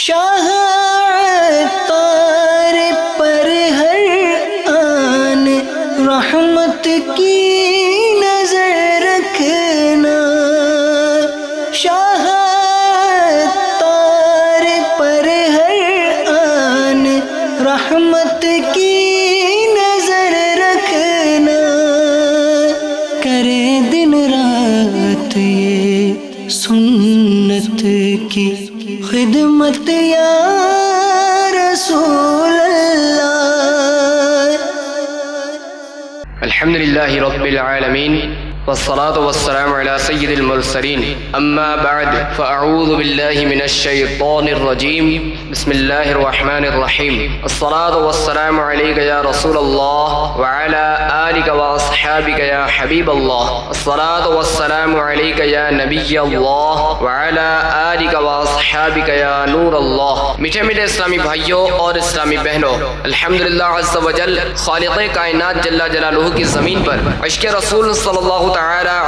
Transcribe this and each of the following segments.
شاہ عطار پر ہر آن رحمت کی نظر رکھنا، شاہ عطار پر ہر آن رحمت کی نظر رکھنا، کرے دن رات یہ سنت کی خدمت یا رسول اللہ۔ الحمدللہ رب العالمین والصلاة والسلام على سید المرسلین، اما بعد فاعوذ باللہ من الشیطان الرجیم، بسم اللہ الرحمن الرحیم۔ الصلاة والسلام علیک یا رسول اللہ وعلى آلک واصحابک یا حبیب اللہ، الصلاة والسلام علیک یا نبی اللہ وعلى آلک واصحابک یا نور اللہ۔ میٹھے میٹھے اسلامی بھائیوں اور اسلامی بہنوں، الحمدللہ عز و جل خالق کائنات جل جلالہ کی زمین پر عشق رسول صلی اللہ تعالی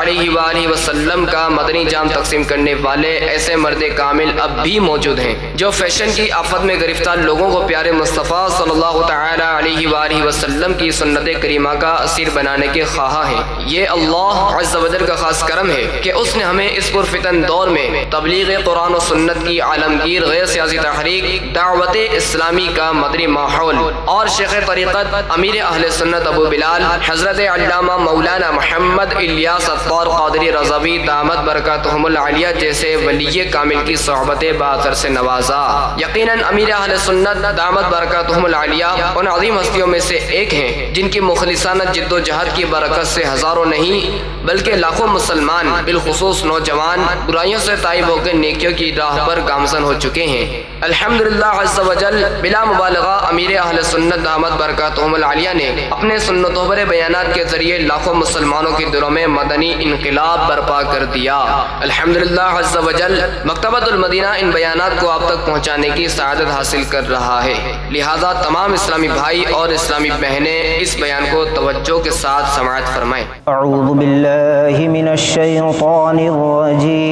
علیہ وآلہ وسلم کا مدنی جام تقسیم کرنے والے ایسے مرد کامل اب بھی موجود ہیں جو فیشن کی آفت میں گرفتار لوگوں کو پیارے مصطفیٰ صلی اللہ تعالی علیہ وآلہ وسلم کی سنت کریمہ کا اسیر بنانے کے خواہاں ہیں۔ یہ اللہ عز و جل کا خاص کرم ہے کہ اس نے ہمیں اس پرفتن دور میں تبلیغ قرآن و سنت کی عالمگیر غیر سیاسی تحریک، دعوت اسلامی کا مدنی ماحول اور شیخ طریقت امیر اہل سنت ابو بلال حضرت علامہ مولانا محمد الیاس عطار قادری رضوی دامت برکاتہم العالیہ جیسے ولی کامل کی صحبت باثر سے نوازا۔ یقیناً امیر اہل سنت دامت برکاتہم العالیہ ان عظیم ہستیوں میں سے ایک ہیں جن کی مخلصانہ جد و جہد کی برکت سے ہزاروں نہیں بلکہ لاکھوں مسلمان بالخصوص نوجوان برائیوں سے تائب ہو کے نیکیوں کی راہ پر گامزن ہو چکے ہیں۔ الحمدللہ عز و جل بلا مبالغہ امیر اہل سنت دامت برکاتہم العالیہ نے اپنے سنتوں پر بیانات کے ذریعے لاکھوں مسلمانوں کے دلوں میں مدنی انقلاب برپا کر دیا۔ الحمدللہ عز و جل مکتبۃ المدینہ ان بیانات کو آپ تک پہنچانے کی سعادت حاصل کر رہا ہے، لہذا تمام اسلامی بھائی اور اسلامی بہنیں اس بیان کو توجہ کے ساتھ سماعت فرمائیں۔ اعوذ باللہ من الشیطان الرجیم،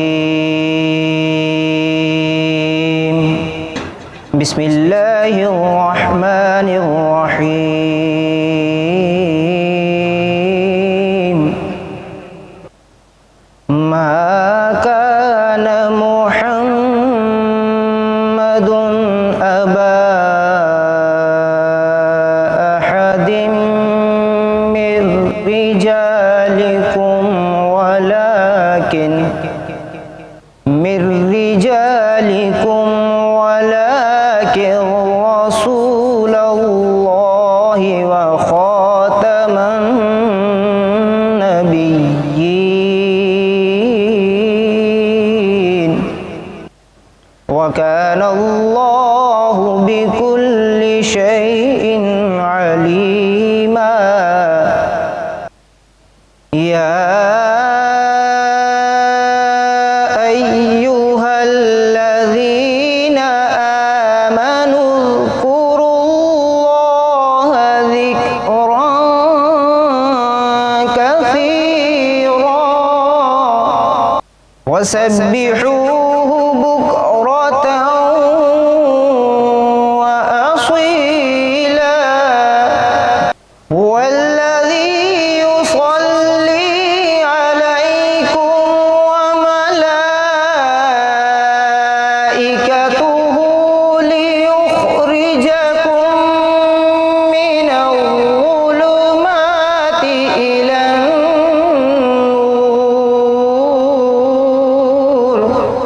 بسم اللہ الرحمن الرحیم۔ ما كان محمد أبا أحد من رجالكم ولكن رسول الله وخاتم النبيين، وكان الله بكل شيء عليما۔ يا أيها الذين آمنوا اذكروا الله ذكرا كثيرا وسبحوه بكرة وأصيلا، والذي يصلي عليكم وملائكته ليخرجكم من الظلمات إلى النور،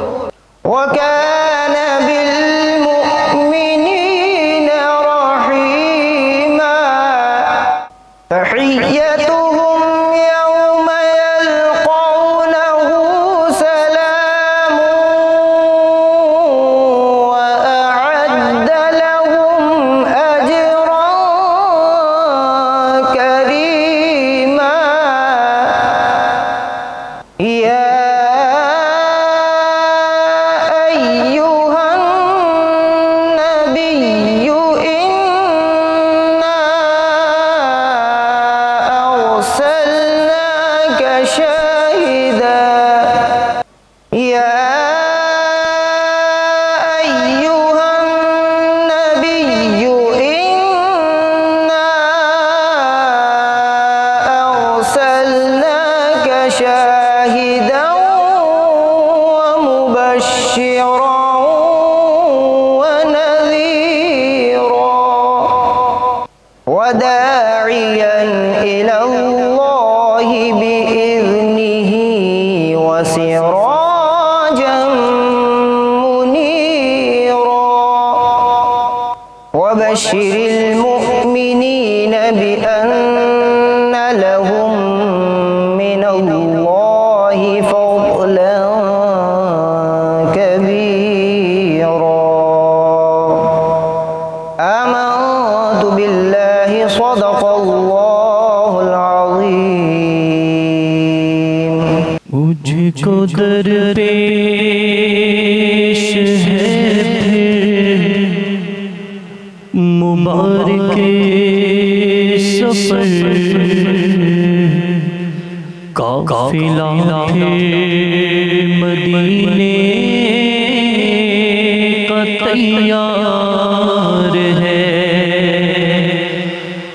وبشر المؤمنين بأن لهم من الله فضلا كبيرا. آمنت بالله صدق الله العظيم. مجھ کو درپیش ہے مبارک سفر، قافلہ مدینے کا تیار ہے،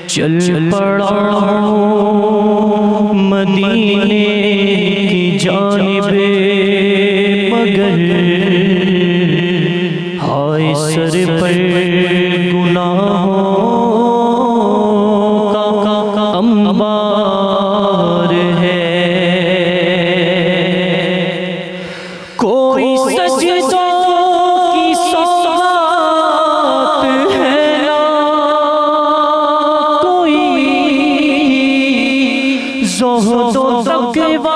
چل پڑا مدینے کی جانب، مگر ہائے سر پر گناہوں کا انبار ہے. کوئی سجدوں کی سوغات ہے نا، کوئی زہد و تقویٰ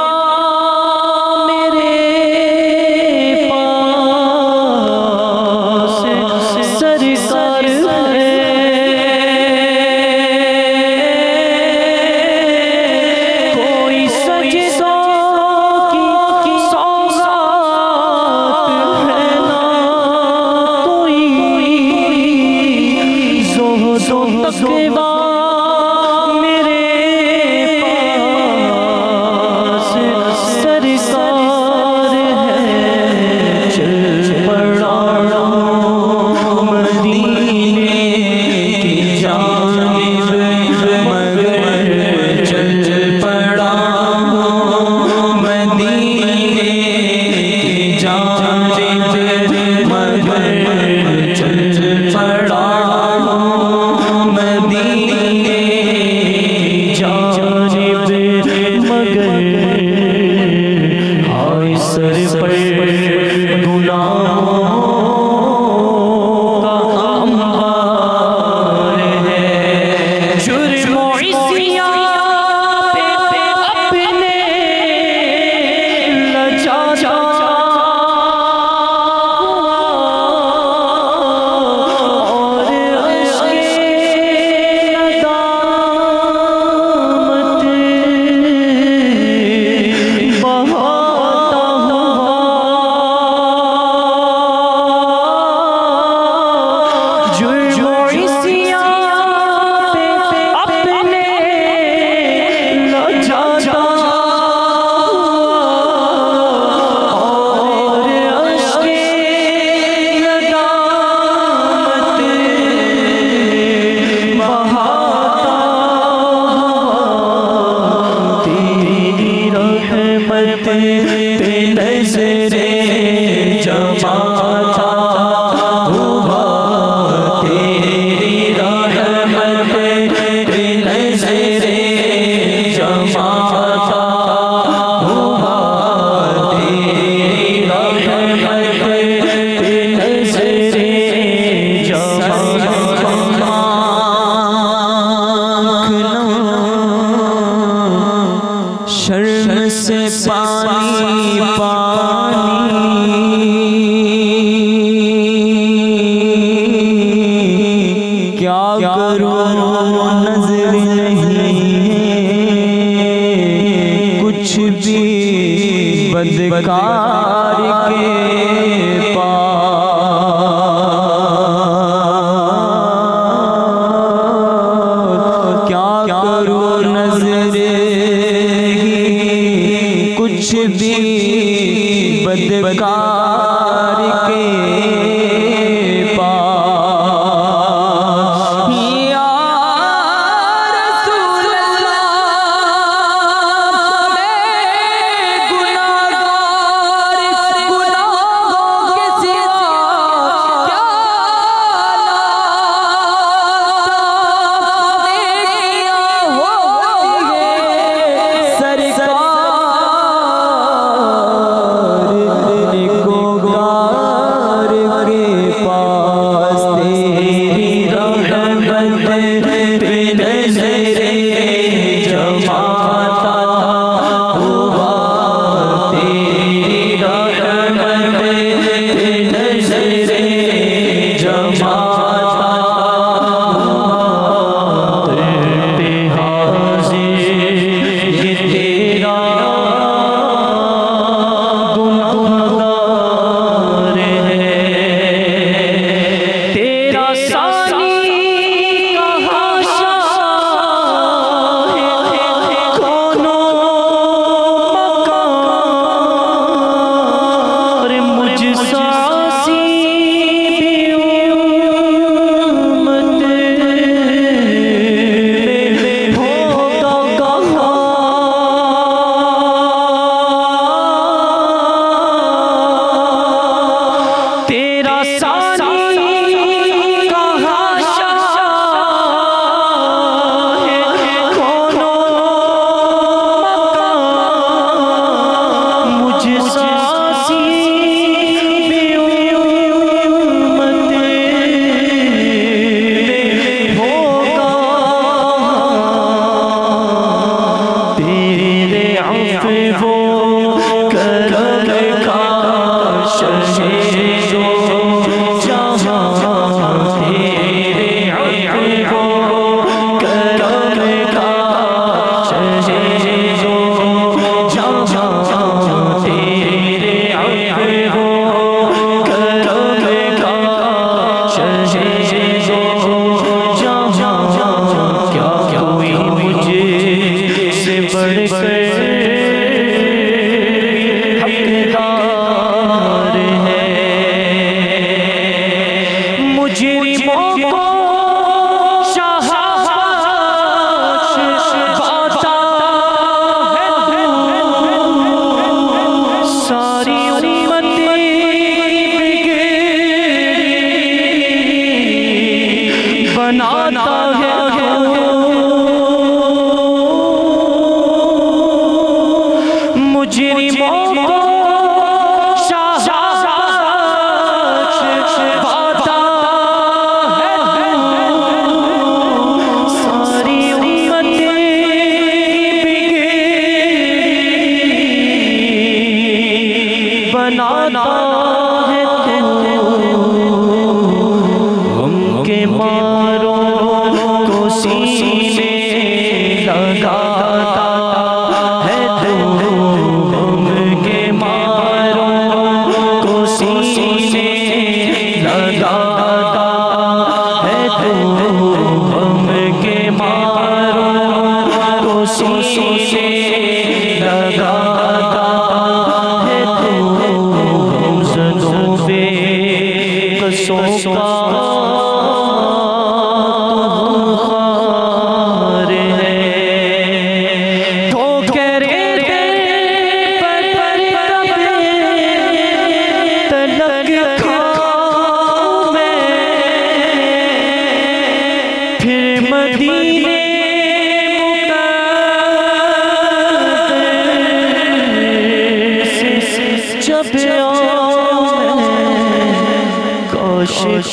گناہگار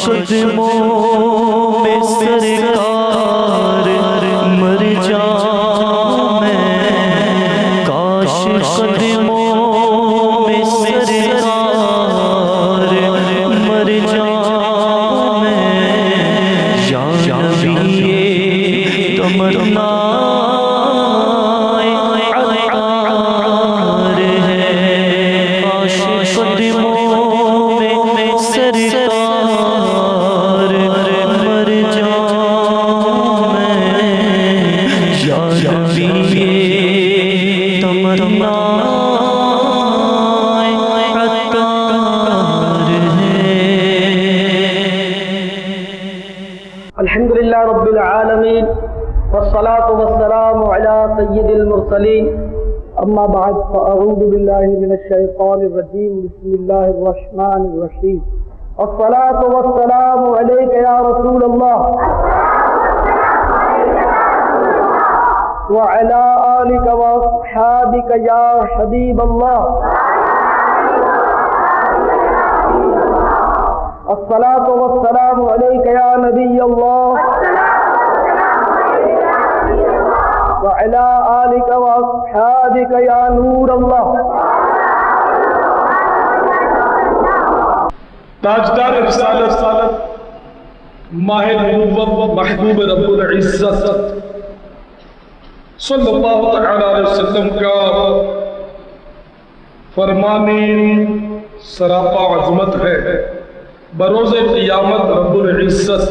قدموں میں سرکار مر جاؤں میں، کاش قدموں میں سرکار مر جاؤں میں، یا نبی تمنا الحمدللہ رب العالمین والصلاة والسلام على سید المرسلین اما بعد فاعوذ باللہ من الشیطان الرجیم بسم اللہ الرحمن الرحیم الصلاة والسلام علیک یا رسول اللہ وعلى آلك واصحابك یا حبیب اللہ الصلاة والسلام عليك يا نبي الله وعلى آلك وأصحابك يا نور الله. تاجدار رسالت ماہ نبوت محبوب رب العزت صلی اللہ علیہ وسلم کا فرمان سراپا عظمت ہے. بروز قیامت رب العزت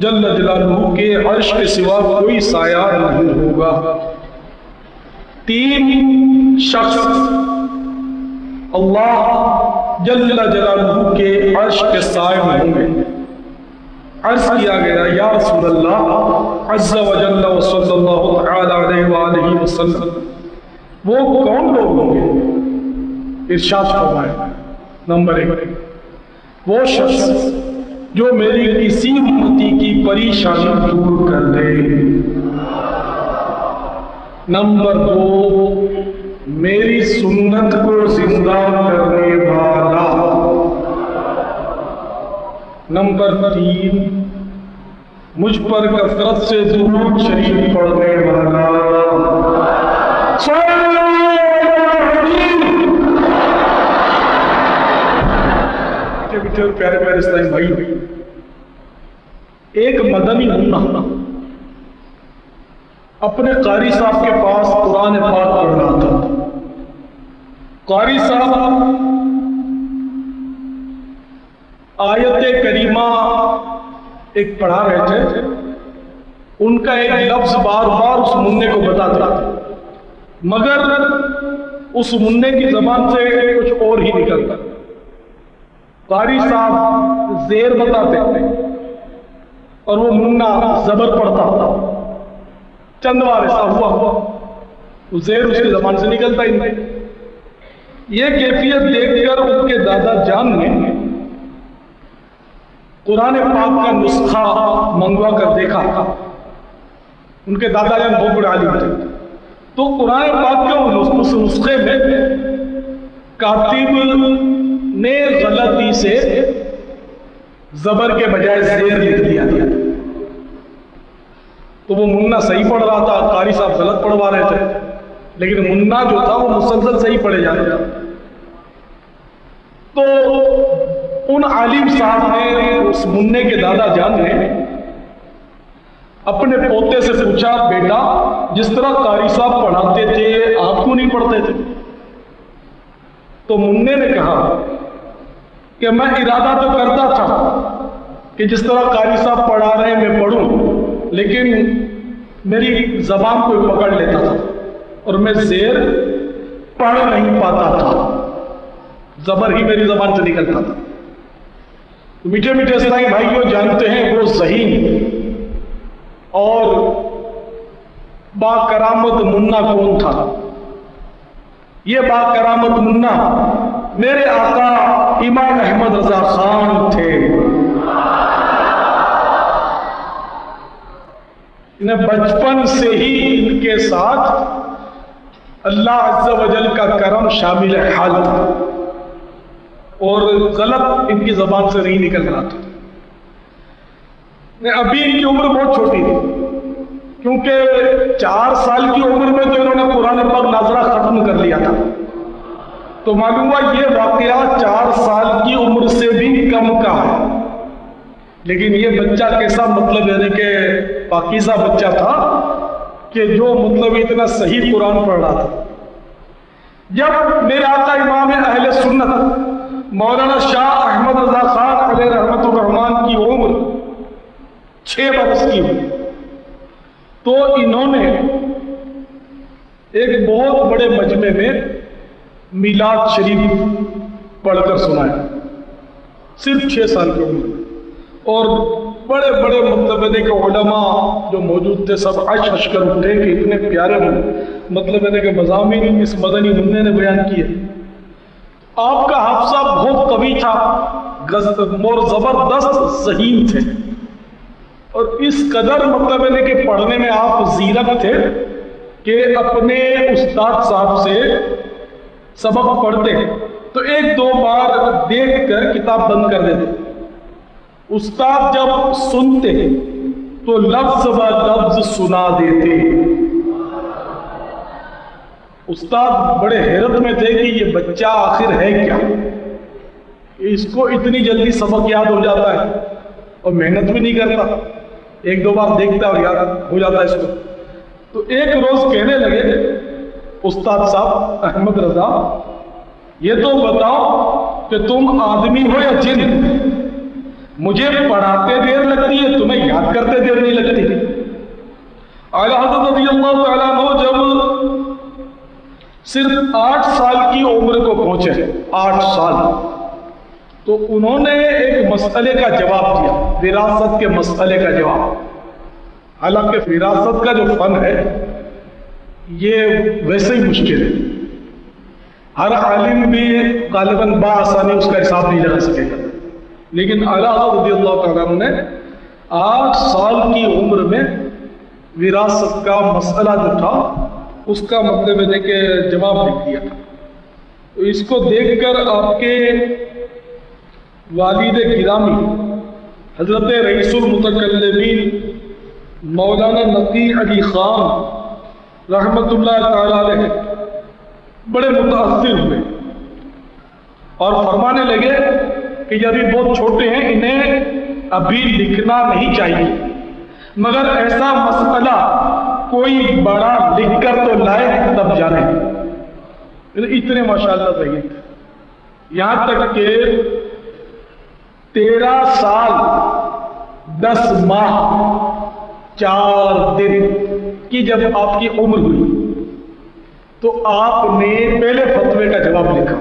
جل جلالہ کے عرش کے سوا کوئی سایہ نہیں ہوگا. تین شخص اللہ جل جلالہ کے عرش کے سائے میں ہوں گے. عرض کیا گیا یا رسول اللہ عز و جل و صلی اللہ علیہ وآلہ وسلم وہ کون لوگ ہوں گے؟ ارشاد فرمائے نمبر 1 وہ شخص جو میری کسی امتی کی پریشانی دور کر دے. نمبر 2 میری سنت کو زندہ کرنے والا. نمبر 3 مجھ پر کثرت سے درود شریف پڑھنے والا. پیارے پیارے اسلامی بھائی، ایک مدنی منا اپنے قاری صاحب کے پاس قرآن پاک پڑھ رہا تھا. قاری صاحب آیت کریمہ ایک پڑھا رہے تھے، ان کا ایک لفظ بار بار اس منع کو بتاتا تھا، مگر اس منع کی زبان سے کچھ اور ہی نکلتا. قاری صاحب زیر بتاتے تھے اور وہ منع زبر پڑھتا تھا. چند بار ایسا ہوا وہ زیر اس کی زبان سے نکلتا ہی نہیں. یہ کیفیت دیکھ کر ان کے دادا جان نے قرآن پاک کا نسخہ منگوا کر دیکھا. ان کے دادا جان بہت بڑے عالم تھے، تو قرآن پاک کے اس نسخے میں کاتب نے غلطی سے زبر کے بجائے زیر لکھ دیا تھا. تو وہ منا صحیح پڑھ رہا تھا، قاری صاحب غلط پڑھوا رہے تھے، لیکن منا جو تھا وہ مسلسل صحیح پڑھے جا رہا تھا. تو ان عالم صاحب نے، اس منع کے دادا جان نے اپنے پوتے سے پوچھا، بیٹا جس طرح قاری صاحب پڑھاتے تھے آپ کیوں نہیں پڑھتے تھے؟ تو منع نے کہا کہ میں ارادہ تو کرتا تھا کہ جس طرح قاری صاحب پڑھا رہے ہیں میں پڑھوں، لیکن میری زبان کو پکڑ لیتا تھا اور میں زیر پڑھ نہیں پاتا تھا، زبر ہی میری زبان سے نکلتا تھا. میٹھے میٹھے اسلامی بھائیوں جانتے ہیں وہ ذہین اور با کرامت منا کون تھا؟ یہ با کرامت منا میرے آقا امام احمد رضا خان تھے. انہیں بچپن سے ہی ان کے ساتھ اللہ عز و جل کا کرم شامل حال تھا اور غلط ان کی زبان سے نہیں نکل رہا تھا. ابھی ان کی عمر بہت چھوٹی تھی، کیونکہ 4 سال کی عمر میں تو انہوں نے قرآن پاک ناظرہ ختم کر لیا تھا. تو معلوم ہوا یہ واقعہ 4 سال کی عمر سے بھی کم کا ہے، لیکن یہ بچہ کیسا مطلب یعنی کہ پاکیزہ بچہ تھا کہ جو مطلب اتنا صحیح قرآن پڑھ رہا تھا. جب میرے آقا امام اہل سنت مولانا شاہ احمد رضا خان علیہ رحمت الرحمان کی عمر 6 برس کی ہوئی تو انہوں نے ایک بہت بڑے مجمع میں میلاد شریف پڑھ کر سنایا، صرف 6 سال کی عمر میں. اور بڑے بڑے مطلب ہے کہ علماء جو موجود تھے سب عش کر اٹھے کہ اتنے پیارے مطلب ہے کہ مضامین اس مدنی منع نے بیان کیے. آپ کا حافظہ بہت قوی تھا اور زبردست ذہین تھے، اور اس قدر مطلب ہے کہ پڑھنے میں آپ زیرک تھے کہ اپنے استاد صاحب سے سبق پڑھتے تو 1-2 بار دیکھ کر کتاب بند کر دیتے. استاد جب سنتے تو لفظ و لفظ سنا دیتے. استاد بڑے حیرت میں تھے کہ یہ بچہ آخر ہے کیا، اس کو اتنی جلدی سبق یاد ہو جاتا ہے اور محنت بھی نہیں کرتا، 1-2 بار دیکھتا اور یاد ہو جاتا ہے اس کو. تو ایک روز کہنے لگے استاد صاحب احمد رضا، یہ تو بتاؤ کہ تم آدمی ہو یا جن؟ مجھے پڑھاتے دیر لگتی ہے، تمہیں یاد کرتے دیر نہیں لگتی. اعلیٰ حضرت رضی اللہ تعالیٰ عنہ جب صرف 8 سال کی عمر کو پہنچے، 8 سال، تو انہوں نے ایک مسئلے کا جواب دیا، وراثت کے مسئلے کا جواب. حالانکہ وراثت کا جو فن ہے یہ ویسے ہی مشکل ہے، ہر عالم بھی غالباً بآسانی اس کا حساب نہیں لگا سکے گا، لیکن اعلیٰ رضی اللہ تعالیٰ عنہ نے 8 سال کی عمر میں وراثت کا مسئلہ جو تھا اس کا مطلب ہے کہ جواب لکھ دیا تھا. تو اس کو دیکھ کر آپ کے والد گرامی حضرت رئیس المتکلمین مولانا نقی علی خان رحمت اللہ تعالی علیہ بڑے متاثر ہوئے اور فرمانے لگے کہ یہ ابھی بہت چھوٹے ہیں، انہیں ابھی لکھنا نہیں چاہیے، مگر ایسا مسئلہ کوئی بڑا لکھ کر تو لائے تب جانے۔ اتنے ماشاءاللہ صحیح تھے، یہاں تک کہ 13 سال 10 ماہ 4 دن کی جب آپ کی عمر ہوئی تو آپ نے پہلے فتوے کا جواب لکھا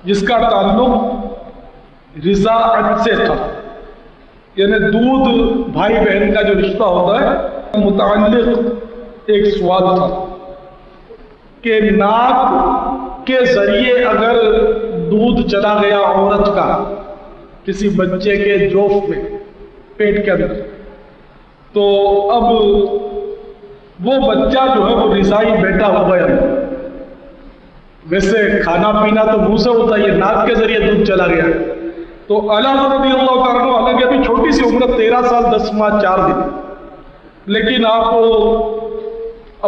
جس کا تعلق رضاعت سے تھا، یعنی دودھ بھائی بہن کا جو رشتہ ہوتا ہے متعلق ایک سوال تھا کہ ناک کے ذریعے اگر دودھ چلا گیا عورت کا کسی بچے کے جوف میں پیٹ کے اندر، تو اب وہ بچہ جو ہے وہ رضائی بیٹا ہو گیا۔ ویسے کھانا پینا تو منہ سے ہوتا ہے، یہ ناک کے ذریعے دودھ چلا گیا۔ تو علی رضی اللہ تعالیٰ عنہ، حالانکہ ابھی چھوٹی سی عمر 13 سال 10 ماہ 4 دن، لیکن آپ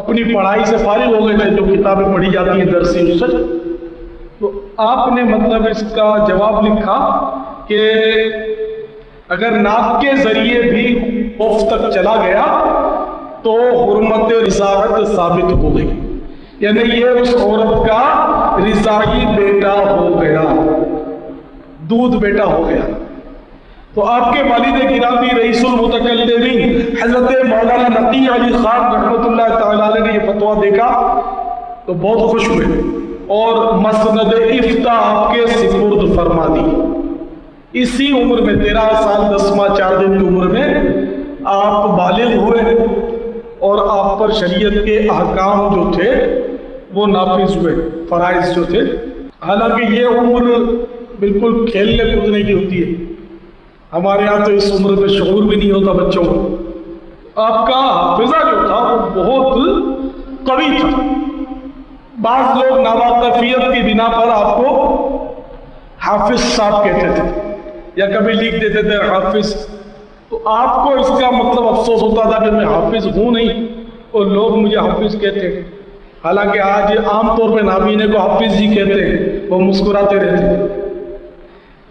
اپنی پڑھائی سے فارغ ہو گئے تھے، جو کتابیں پڑھی جاتی ہیں درسی ریسرچ، تو آپ نے مطلب اس کا جواب لکھا کہ اگر ناک کے ذریعے بھی اف تک چلا گیا تو حرمت رضاعت ثابت ہو گئی، یعنی یہ اس عورت کا رضائی بیٹا ہو گیا، دودھ بیٹا ہو گیا۔ تو آپ کے والد گرامی رئیس المتکلمین حضرت مولانا نقی علی خان رحمۃ اللہ تعالیٰ علیہ نے یہ فتویٰ دیکھا تو بہت خوش ہوئے اور مسند افتاء آپ کے سپرد فرما دی۔ اسی عمر میں 13 سال 10 ماہ 4 دن کی عمر میں آپ بالغ ہوئے اور آپ پر شریعت کے احکام جو تھے وہ نافذ ہوئے، فرائض جو تھے۔ حالانکہ یہ عمر بالکل کھیلنے کودنے کی ہوتی ہے، ہمارے یہاں تو اس عمر میں شعور بھی نہیں ہوتا بچوں کو۔ آپ کا حافظہ جو تھا وہ بہت قوی تھا، بعض لوگ ناواقفیت کی بنا پر آپ کو حافظ صاحب کہتے تھے یا کبھی لکھ دیتے تھے حافظ، تو آپ کو اس کا مطلب افسوس ہوتا تھا کہ میں حافظ ہوں نہیں اور لوگ مجھے حافظ کہتے ہیں، حالانکہ آج عام طور پہ نابینے کو حافظ جی کہتے ہیں، وہ مسکراتے رہتے ہیں،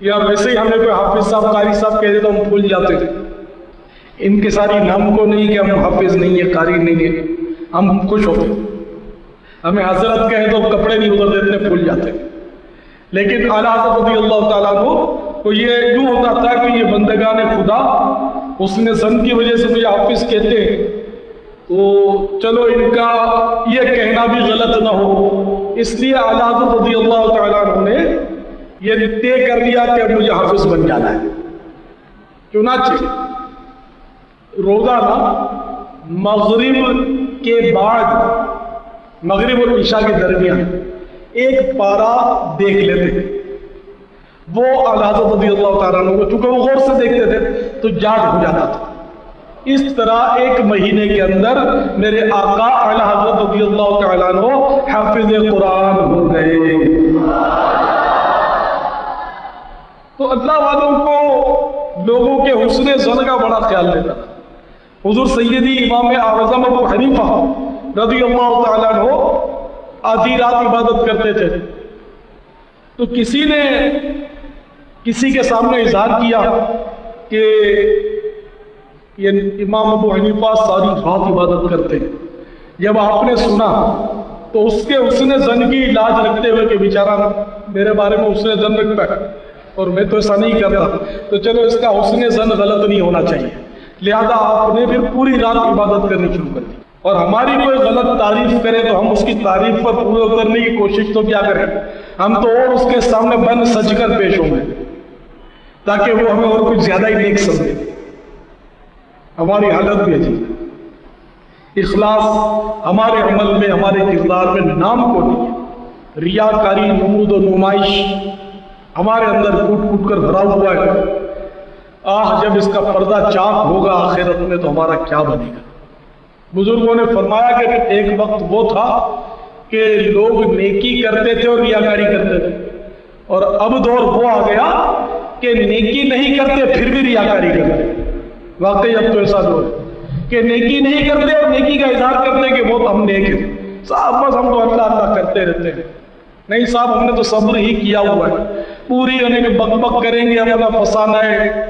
یا ویسے ہی ہمیں کوئی حافظ صاحب قاری صاحب کہتے تو ہم بھول جاتے تھے۔ ان کے ساری نام کو نہیں کہ ہم حافظ نہیں ہے، قاری نہیں ہے، ہم خوش ہوتے، ہمیں حضرت کہیں تو کپڑے نہیں اتر دیتے، بھول جاتے۔ لیکن اعلیٰ حضرت رضی اللہ تعالیٰ کو یہ یوں ہوتا تھا کہ یہ بندگان خدا حسن ظن کی وجہ سے مجھے حافظ کہتے ہیں، تو چلو ان کا یہ کہنا بھی غلط نہ ہو، اس لیے اعلیٰ حضرت رضی اللہ تعالیٰ عنہ نے یہ طے کر لیا کہ اب مجھے حافظ بن جانا ہے۔ چنانچہ روزانہ مغرب کے بعد، مغرب اور عشاء کے درمیان ایک پارا دیکھ لیتے، وہ اعلیٰ حضرت رضی اللہ تعالیٰ عنہ کو چونکہ وہ غور سے دیکھتے تھے تو یاد ہو جاتا تھا۔ اس طرح ایک مہینے کے اندر میرے آقا اعلیٰ حضرت رضی اللہ تعالیٰ عنہ حافظ قرآن ہو گئے۔ تو اللہ والوں کو لوگوں کے حسن ظن کا بڑا خیال لیتا تھا۔ حضور سیدی امام اعظم ابو حنیفہ رضی اللہ تعالیٰ عنہ آدھی رات عبادت کرتے تھے، تو کسی نے کسی کے سامنے اظہار کیا کہ یہ امام ابو حنیفہ ساری رات عبادت کرتے ہیں۔ جب آپ نے سنا تو اس کے حسن ظن کی لاج رکھتے ہوئے کہ بیچارہ میرے بارے میں حسن ظن رکھتا ہے اور میں تو ایسا نہیں کرتا، تو چلو اس کا حسن ظن غلط نہیں ہونا چاہیے، لہذا آپ نے پھر پوری رات عبادت کرنی شروع کر دی۔ اور ہماری کوئی غلط تعریف کرے تو ہم اس کی تعریف پر پورا کرنے کی کوشش تو کیا کریں، ہم تو اور اس کے سامنے بن سج کر پیش ہوں گے تاکہ وہ ہمیں اور کچھ زیادہ ہی نیک سمجھے۔ ہماری حالت بھی عجیب ہے، اخلاص ہمارے عمل میں، ہمارے کردار میں نام کو نہیں ہے، ریاکاری، نمود و نمائش ہمارے اندر پھوٹ پھوٹ کر بھرا ہوا ہے۔ جب اس کا پردہ چاک ہوگا آخرت میں تو ہمارا کیا بنے گا۔ بزرگوں نے فرمایا کہ ایک وقت وہ تھا کہ لوگ نیکی کرتے تھے اور ریاکاری کرتے تھے، اور اب دور وہ آ گیا کہ نیکی نہیں کرتے پھر بھی ریاکاری کرتے۔ واقعی اب تو ایسا دور ہے کہ نیکی نہیں کرتے اور نیکی کا اظہار کرتے کہ بہت ہم نیک ہیں، صاحب بس ہم تو اللہ اللہ کرتے رہتے ہیں۔ نہیں صاحب، ہم نے تو صبر ہی کیا ہوا ہے، پوری یعنی کہ بک بک کریں گے، اپنا فسانہ ہے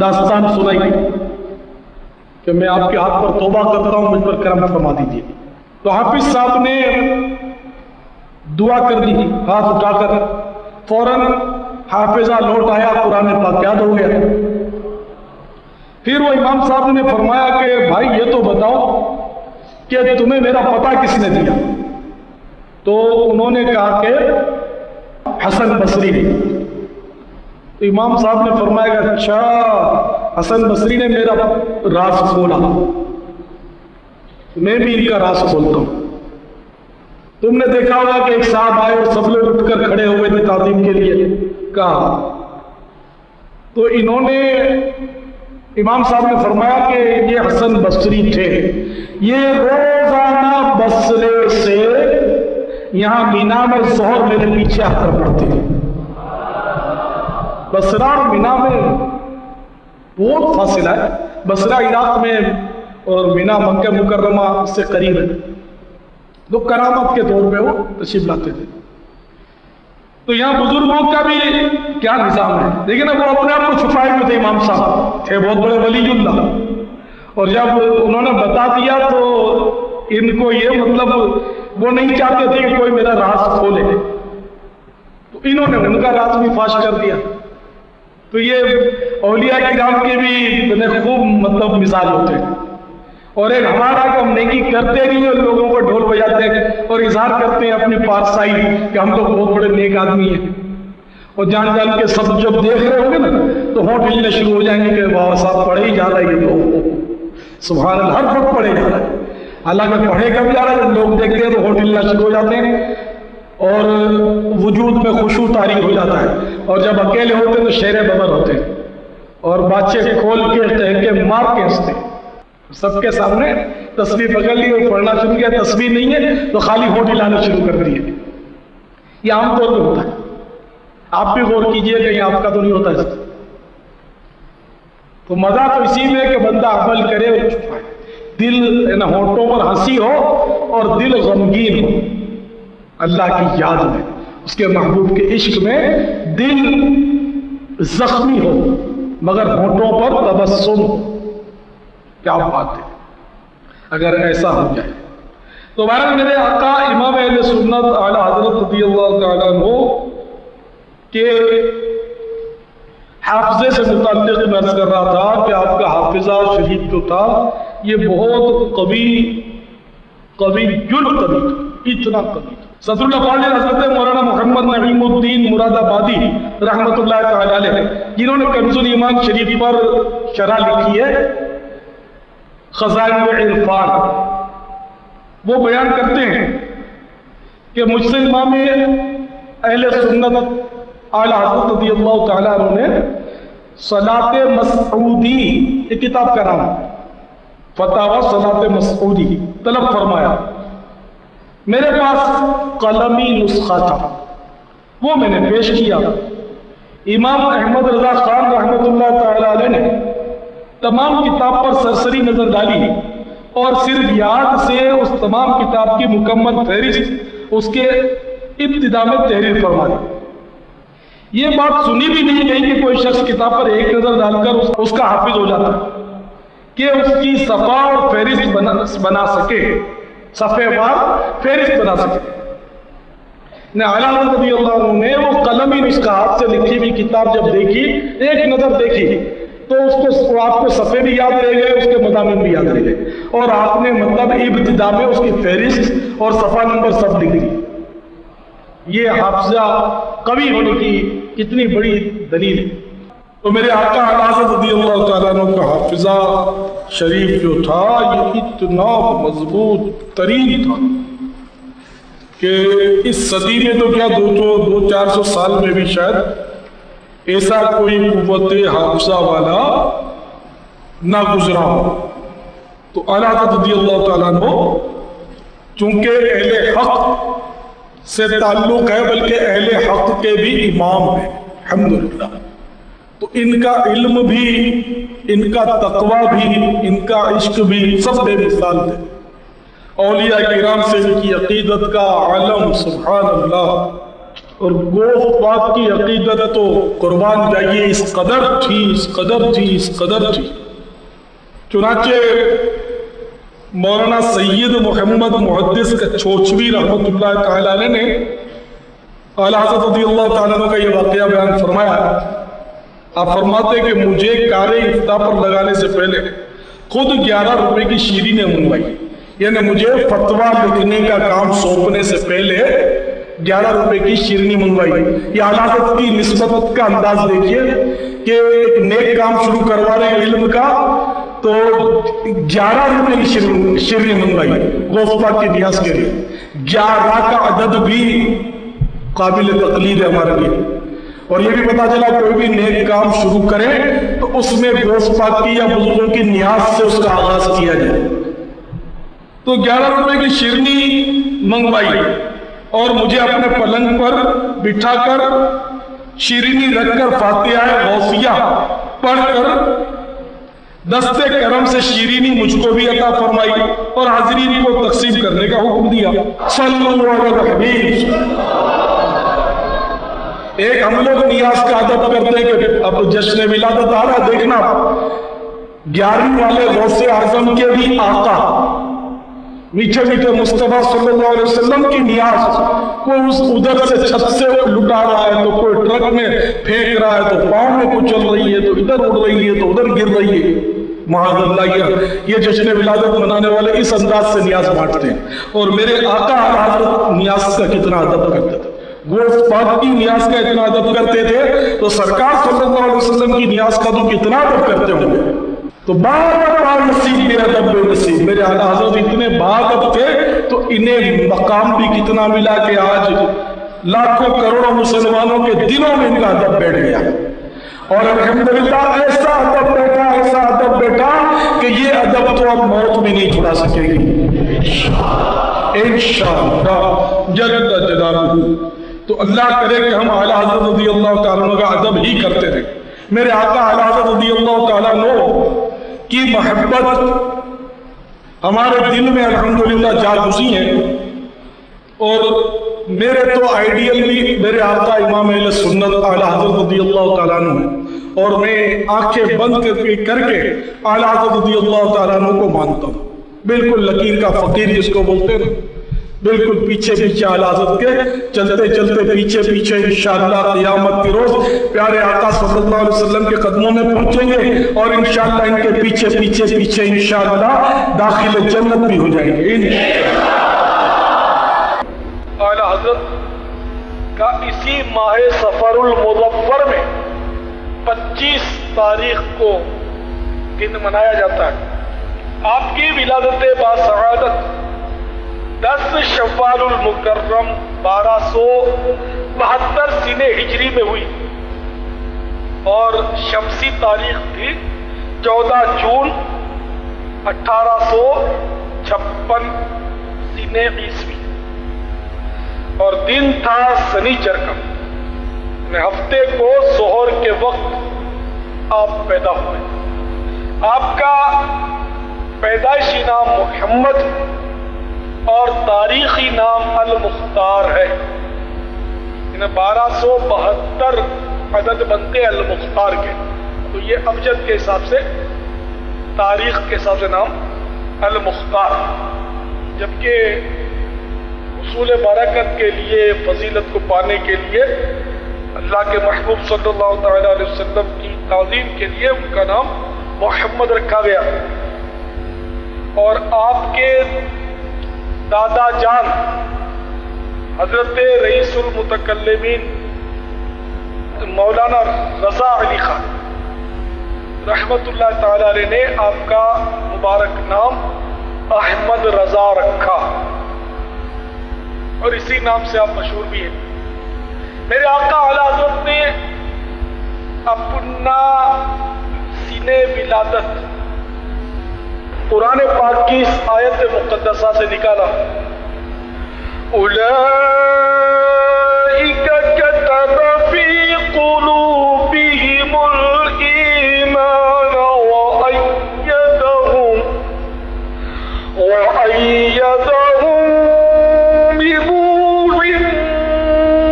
داستان سنائی کہ میں آپ کے ہاتھ پر توبہ کرتا ہوں، مجھ پر کرم فرما دیجیے۔ تو حافظ صاحب نے دعا کر دی ہاتھ اٹھا کر، فوراً حافظہ لوٹ آیا، قرآن پاک یاد ہو گیا۔ پھر وہ امام صاحب نے فرمایا کہ بھائی یہ تو بتاؤ کہ تمہیں میرا پتہ کس نے دیا؟ تو انہوں نے کہا کہ حسن بصری نے۔ تو امام صاحب نے فرمایا کہ اچھا حسن بصری نے میرا راز کھولا، میں بھی ان کا راز کھولتا ہوں۔ تم نے دیکھا ہوگا کہ ایک صاحب آئے اور سب لوگ اٹھ کر کھڑے ہوئے تھے تعظیم کے لیے، کہا تو انہوں نے، امام صاحب نے فرمایا کہ یہ حسن بصری تھے، یہ روزانہ بصرے سے یہاں مینا میں ظہر میرے پیچھے آ کر پڑھتے تھے۔ بصرہ اور مینا میں بہت فاصلہ ہے، بصرہ عراق میں اور مینا مکہ مکرمہ سے قریب ہے، تو کرامت کے طور پہ وہ تشریف لاتے تھے۔ تو یہاں بزرگوں کا بھی کیا نظام ہے، لیکن وہ اپنے آپ کو چھپائے ہوئے تھے، امام صاحب تھے بہت بڑے ولی اللہ، اور جب انہوں نے بتا دیا تو ان کو یہ مطلب وہ نہیں چاہتے تھے کہ کوئی میرا راز کھولے، تو انہوں نے ان کا راز بھی فاش کر دیا۔ تو یہ اولیاء کرام کے بھی خوب مطلب مثال ہوتے ہیں، اور ایک ہمارا کہ ہم نیکی کرتے نہیں ہیں، لوگوں کو ڈھول بجاتے ہیں اور اظہار کرتے ہیں اپنی پارسائی کہ ہم لوگ بہت بڑے نیک آدمی ہیں، اور جان جان کے سب جب دیکھ رہے ہوں گے نا تو ہونٹ ہلنے شروع ہو جائیں گے کہ واہ صاحب پڑھے ہی جا رہا ہے، یہ تو سبحان اللہ ہر وقت پڑھے جا رہا ہے، حالانکہ پڑھے کب جا رہا ہے، جب لوگ دیکھتے ہیں تو ہونٹ ہلنا شروع ہو جاتے ہیں اور وجود میں خشوع طاری ہو جاتا ہے، اور جب اکیلے ہوتے ہیں تو شیر ببر ہوتے ہیں اور بادشاہ کھول کے ٹہکے مار کے ہنستے ہیں، سب کے سامنے تسبیح پکڑ لی اور پڑھنا شروع کیا، تسبیح نہیں ہے تو خالی ہونٹ ہلانا شروع کر دیے۔ یہ عام طور پہ ہوتا ہے، آپ بھی غور کیجئے کہیں آپ کا تو نہیں ہوتا ہے۔ تو مزہ تو اسی میں کہ بندہ عمل کرے اور چھپائے، دل ہونٹوں پر ہنسی ہو اور دل غمگین ہو، اللہ کی یاد میں، اس کے محبوب کے عشق میں دل زخمی ہو مگر ہونٹوں پر تبسم ہو، کیا بات ہے اگر ایسا ہو جائے۔ تو بہرحال میرے آقا امام اہل سنت اعلیٰ حضرت رضی اللہ تعالیٰ عنہ کہ حافظے سے متعلق میں عرض کر رہا تھا کہ آپ کا حافظہ شریف جو تھا یہ بہت قوی اتنا قوی تھا۔ صدر اللہ فاضل حضرت مولانا محمد نعیم الدین مراد آبادی رحمۃ اللہ تعالیٰ علیہ، جنہوں نے کنز الایمان شریف پر شرح لکھی ہے خزائن عرفان، وہ بیان کرتے ہیں کہ مجھ سے امام اہل سنت اعلیٰ حضرت رضی اللہ تعالیٰ عنہ نے صلاۃ مسعودی ایک کتاب کا نام فتاوی صلاۃ مسعودی طلب فرمایا، میرے پاس قلمی نسخہ تھا، وہ میں نے پیش کیا۔ امام احمد رضا خان رحمۃ اللہ تعالیٰ علیہ نے تمام کتاب پر سرسری نظر ڈالی اور صرف یاد سے اس تمام کتاب کی مکمل فہرست اس کے ابتدا میں تحریر فرما دی۔ یہ بات سنی بھی نہیں گئی کہ کوئی شخص کتاب پر ایک نظر ڈال کر اس کا حافظ ہو جاتا کہ اس کی صفحہ اور فہرست بنا سکے، صفحے وار فہرست بنا سکے۔ اعلیٰ حضرت رضی اللہ عنہ نے وہ قلمی نسخہ ہاتھ سے لکھی ہوئی کتاب جب دیکھی، ایک نظر دیکھی تو اس کو آپ کو صفحے بھی یاد رہ گئے، اس کے مضامین بھی یاد رہ گئے، اور آپ نے مطلب ابتدا میں اس کی فہرست اور صفحہ نمبر سب لکھ دی۔ یہ حافظہ قوی ہونے کی کتنی بڑی دلیل ہے۔ تو میرے آقا اعلیٰ حضرت رضی اللہ تعالیٰ عنہ کا حافظہ شریف جو تھا یہ اتنا مضبوط ترین تھا کہ اس صدی میں تو کیا 200-400 سال میں بھی شاید ایسا کوئی قوت حافظہ والا نہ گزرا ہو۔ تو اعلیٰ حضرت رضی اللہ تعالیٰ عنہ چونکہ اہل حق سے تعلق ہے بلکہ اہل حق کے بھی امام ہیں الحمدللہ، تو ان کا علم بھی، ان کا تقوی بھی، ان کا عشق بھی سب بے مثال تھے۔ اولیاء کرام سے ان کی عقیدت کا عالم سبحان اللہ اور گوشت پاک کی عقیدت تو قربان جائیے اس قدر تھی چنانچہ مولانا سید محمد محدث کچھوچوی رحمت اللہ تعالیٰ علیہ نے اعلیٰ حضرت رضی اللہ تعالیٰ عنہ کا یہ واقعہ بیان فرمایا. آپ فرماتے کہ مجھے کار افتاء پر لگانے سے پہلے خود 11 روپے کی شیرینیں منگوائی. یعنی مجھے فتویٰ لکھنے کا کام سونپنے سے پہلے 11 روپے کی شیرینی منگوائی. یہ اعلیٰ حضرت کی نسبت کا انداز دیکھیے کہ ایک نیک کام شروع کروا رہے ہیں علم کا تو 11 روپے کی شیرینی منگوائی غوث پاک کی نیاز کے لیے. 11 کا عدد بھی قابل تقلید ہے ہمارے لیے. اور یہ بھی پتا چلا کوئی بھی نیک کام شروع کرے تو اس میں غوث پاک کی یا بزرگوں کی نیاز سے اس کا آغاز کیا جائے. تو 11 روپے کی شیرینی منگوائی اور مجھے اپنے پلنگ پر بٹھا کر شیرینی رکھ کر فاتحہ غوثیہ پڑھ کر دست کرم سے شیرینی مجھ کو بھی عطا فرمائی اور حاضرین کو تقسیم کرنے کا حکم دیا. صلی اللہ علیہ وسلم. ایک ہم لوگ نیاز کا ادب کرتے ہیں کہ اب جشن ولادت آ رہا دیکھنا 11ویں والے غوث اعظم کے بھی آقا میٹھے میٹھے مصطفیٰ صلی اللہ علیہ وسلم کی نیاز کوئی ادھر سے چھت سے لٹا رہا ہے تو کوئی ٹرک میں پھینک رہا ہے تو پاؤں میں کچل رہی ہے تو ادھر اڑ رہی ہے تو ادھر گر رہی ہے. معاذ اللہ یہ جشن ولادت منانے والے اس انداز سے نیاز بانٹتے ہیں. اور میرے آقا حضرت نیاز کا کتنا ادب کرتے تھے. گوشت پاک کی نیاز کا اتنا ادب کرتے تھے تو سرکار صلی اللہ علیہ وسلم کی نیاز کا تو کتنا ادب کرتے ہوں گے. تو بار نصیب میرا ادب بے نصیب. میرے اعلیٰ حضرت اتنے باادب تھے تو انہیں مقام بھی کتنا ملا کہ آج لاکھوں کروڑوں مسلمانوں کے دلوں میں ان کا ادب بیٹھ گیا. اور الحمدللہ ایسا ادب بیٹا کہ یہ ادب تو اب موت میں نہیں چھڑا سکے گی انشاءاللہ جل جلالہ. تو اللہ کرے کہ ہم اعلیٰ حضرت رضی اللہ تعالیٰ عنہ کا ادب ہی کرتے رہے. میرے آقا اعلیٰ حضرت رضی اللہ تعالیٰ عنہ کی محبت ہمارے دل میں الحمدللہ جاگزی ہے. اور میرے تو آئیڈیل بھی میرے آقا امام اہل سنت اعلیٰ حضرت رضی اللہ تعالیٰ عنہ ہے. اور میں آنکھیں بند کر کے اعلیٰ حضرت رضی اللہ تعالیٰ عنہ کو مانتا ہوں. بالکل لکیر کا فقیر جس کو بولتے ہیں بالکل پیچھے اعلیٰ حضرت کے چلتے پیچھے انشاءاللہ قیامت کے روز پیارے آقا صلی اللہ علیہ وسلم کے قدموں میں پہنچیں گے اور انشاءاللہ ان کے پیچھے انشاءاللہ داخل جنت بھی ہو جائیں گے. اعلیٰ حضرت کا اسی ماہ سفر المظفر میں 25 تاریخ کو دن منایا جاتا ہے. آپ کی ولادت باسعادت 10 شوال المکرم 1272 سینہ ہجری میں ہوئی اور شمسی تاریخ تھی 14 جون 1856 سینہ عیسوی اور دن تھا سنیچر کا. ہفتے کو ظہر کے وقت آپ پیدا ہوئے. آپ کا پیدائشی نام محمد اور تاریخی نام المختار ہے. 1272 عدد بنتے المختار کے تو یہ ابجد کے حساب سے تاریخ کے حساب سے نام المختار. جبکہ حصول برکت کے لیے فضیلت کو پانے کے لیے اللہ کے محبوب صلی اللہ تعالیٰ علیہ وسلم کی تعظیم کے لیے ان کا نام محمد رکھا گیا. اور آپ کے دادا جان حضرت رئیس المتکلمین مولانا رضا علی خان رحمت اللہ تعالیٰ علیہ نے آپ کا مبارک نام احمد رضا رکھا اور اسی نام سے آپ مشہور بھی ہیں. میرے آقا اعلیٰ حضرت نے اپنا سینہ ولادت قرآن پاک کی اس آیت مقدسہ سے نکالا. اولئک کتب فی قلوبہم الایمان وأیدہم بنور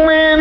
من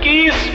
21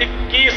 21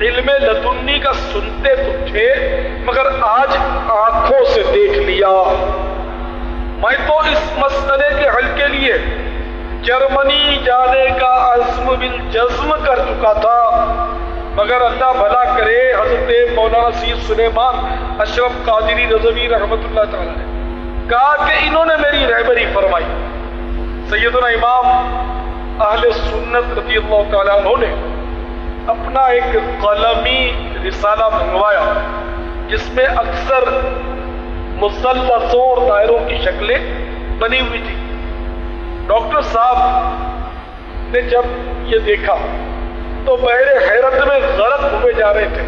علم لدنی کا سنتے تو تھے مگر آج آنکھوں سے دیکھ لیا۔ میں تو اس مسئلے کے حل کے لیے جرمنی جانے کا عزم بالجزم کر چکا تھا، مگر اللہ بھلا کرے حضرت مولانا سید سلیمان اشرف قادری رضوی رحمۃ اللہ تعالی نے کہا کہ انہوں نے میری رہبری فرمائی۔ سیدنا امام اہل سنت رضی اللہ تعالیٰ عنہ نے اپنا ایک قلمی رسالہ منگوایا جس میں اکثر مثلثوں اور دائروں کی شکلیں بنی ہوئی تھی۔ ڈاکٹر صاحب نے جب یہ دیکھا تو بحر حیرت میں غرق ہوئے جا رہے تھے،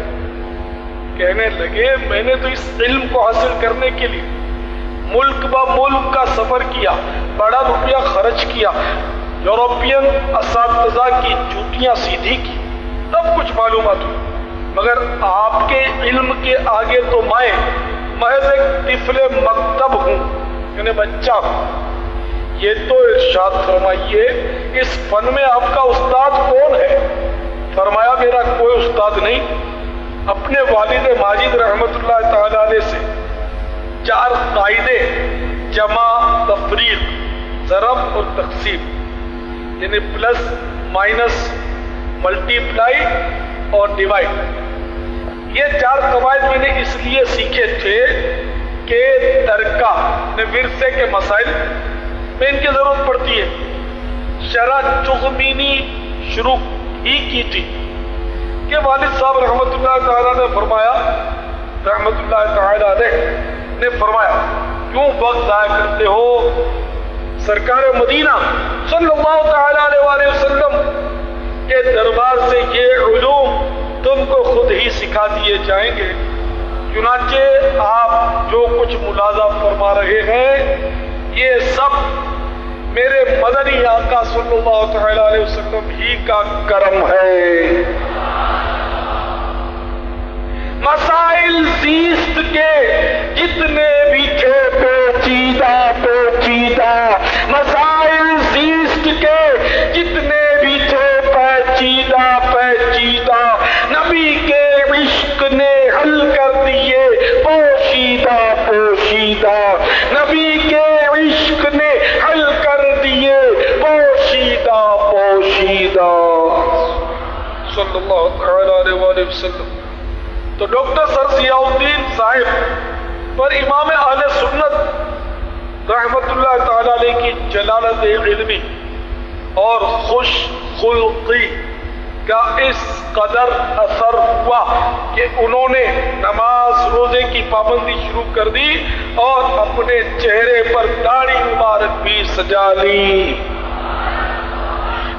کہنے لگے میں نے تو اس علم کو حاصل کرنے کے لیے ملک با ملک کا سفر کیا، بڑا روپیہ خرچ کیا، یورپین اساتذہ کی جوتیاں سیدھی کی، سب کچھ معلومات ہوئی، مگر آپ کے علم کے آگے تو میں محض ایک طفل مکتب ہوں، یعنی بچہ ہوں۔ یہ تو ارشاد فرمائیے اس فن میں آپ کا استاد کون ہے؟ فرمایا میرا کوئی استاد نہیں، اپنے والد ماجد رحمت اللہ تعالی علیہ سے 4 قاعدے جمع تفریق ضرب اور تقسیم یعنی پلس مائنس ملٹی پلائی اور ڈیوائڈ، یہ 4 قواعد میں نے اس لیے سیکھے تھے کہ ترکہ ورثے کے مسائل میں ان کی ضرورت پڑتی ہے۔ شرح چغمینی شروع ہی کی تھی کہ والد صاحب رحمت اللہ تعالیٰ نے فرمایا، رحمت اللہ تعالیٰ نے فرمایا کیوں وقت ضائع کرتے ہو؟ سرکار مدینہ صلی اللہ تعالیٰ علیہ وسلم کے دربار سے یہ علوم تم کو خود ہی سکھا دیے جائیں گے۔ چنانچہ آپ جو کچھ ملاحظہ فرما رہے ہیں یہ سب میرے مدنی آقا صلی اللہ تعالیٰ علیہ وسلم ہی کا کرم ہے۔ مسائل زیست کے جتنے بھی تھے پیچیدہ پیچیدہ، مسائل زیست کے جتنے بھی تھے پیچیدہ پیچیدہ، نبی کے عشق نے حل کر دیے پوشیدہ پوشیدہ، نبی کے عشق نے حل کر دیے پوشیدہ پوشیدہ صلی اللہ تعالیٰ علیہ وسلم۔ تو ڈاکٹر سر ضیاء الدین صاحب پر امام اہل سنت رحمت اللہ تعالیٰ علیہ کی جلالت علمی اور خوش خلقی کا اس قدر اثر ہوا کہ انہوں نے نماز روزے کی پابندی شروع کر دی اور اپنے چہرے پر داڑھی مبارک بھی سجا لی۔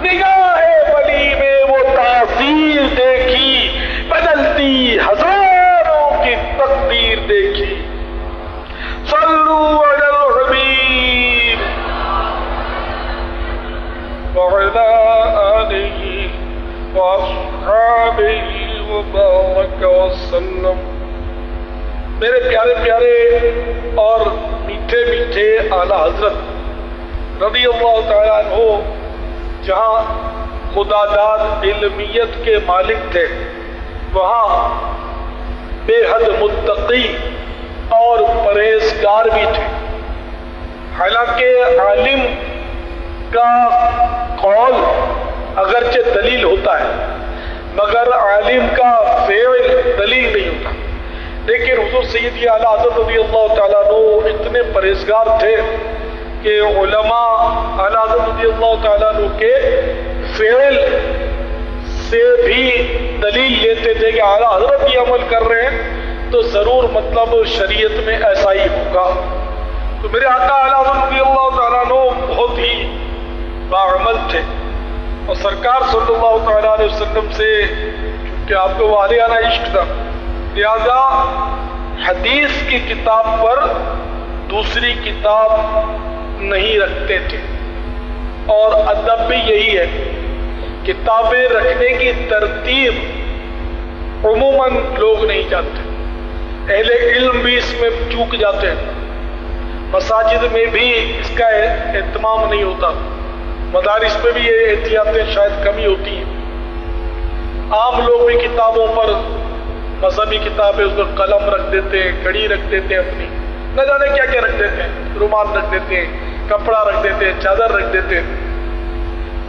نگاہ ولی میں وہ تاثیر دیکھی، بدلتی ہزاروں کی تقدیر دیکھی۔ صلو علی الحبیب وعلی آلہ وَأَصْحَابِهِ وَبَارَكَ وَسَلَّمَ۔ میرے پیارے پیارے اور میٹھے میٹھے اعلیٰ حضرت رضی اللہ تعالیٰ عنہ جہاں خدا داد علمیت کے مالک تھے وہاں بے حد متقی اور پرہیزگار بھی تھے۔ حالانکہ عالم کا قول اگرچہ دلیل ہوتا ہے مگر عالم کا فعل دلیل نہیں ہوتا، لیکن حضور سیدی اعلیٰ حضرت رضی اللہ تعالیٰ عنہ اتنے پرہیزگار تھے کہ علماء اعلیٰ حضرت رضی اللہ تعالیٰ عنہ کے فعل سے بھی دلیل لیتے تھے کہ اعلیٰ حضرت یہ عمل کر رہے ہیں تو ضرور مطلب شریعت میں ایسا ہی ہوگا۔ تو میرے آقا اعلیٰ حضرت رضی اللہ تعالیٰ عنہ بہت ہی باعمل تھے اور سرکار صلی اللہ تعالیٰ علیہ وسلم سے چونکہ آپ کو والیانہ عشق تھا لہذا حدیث کی کتاب پر دوسری کتاب نہیں رکھتے تھے، اور ادب بھی یہی ہے، کتابیں رکھنے کی ترتیب عموماً لوگ نہیں جانتے، اہل علم بھی اس میں چوک جاتے ہیں، مساجد میں بھی اس کا اہتمام نہیں ہوتا، مدارس میں بھی یہ احتیاطیں شاید کمی ہوتی ہیں۔ عام لوگ بھی کتابوں پر مذہبی کتابیں اس پر قلم رکھ دیتے ہیں، گھڑی رکھ دیتے ہیں، اپنی نہ جانے کیا کیا رکھ دیتے ہیں، رومال رکھ دیتے ہیں، کپڑا رکھ دیتے ہیں، چادر رکھ دیتے ہیں۔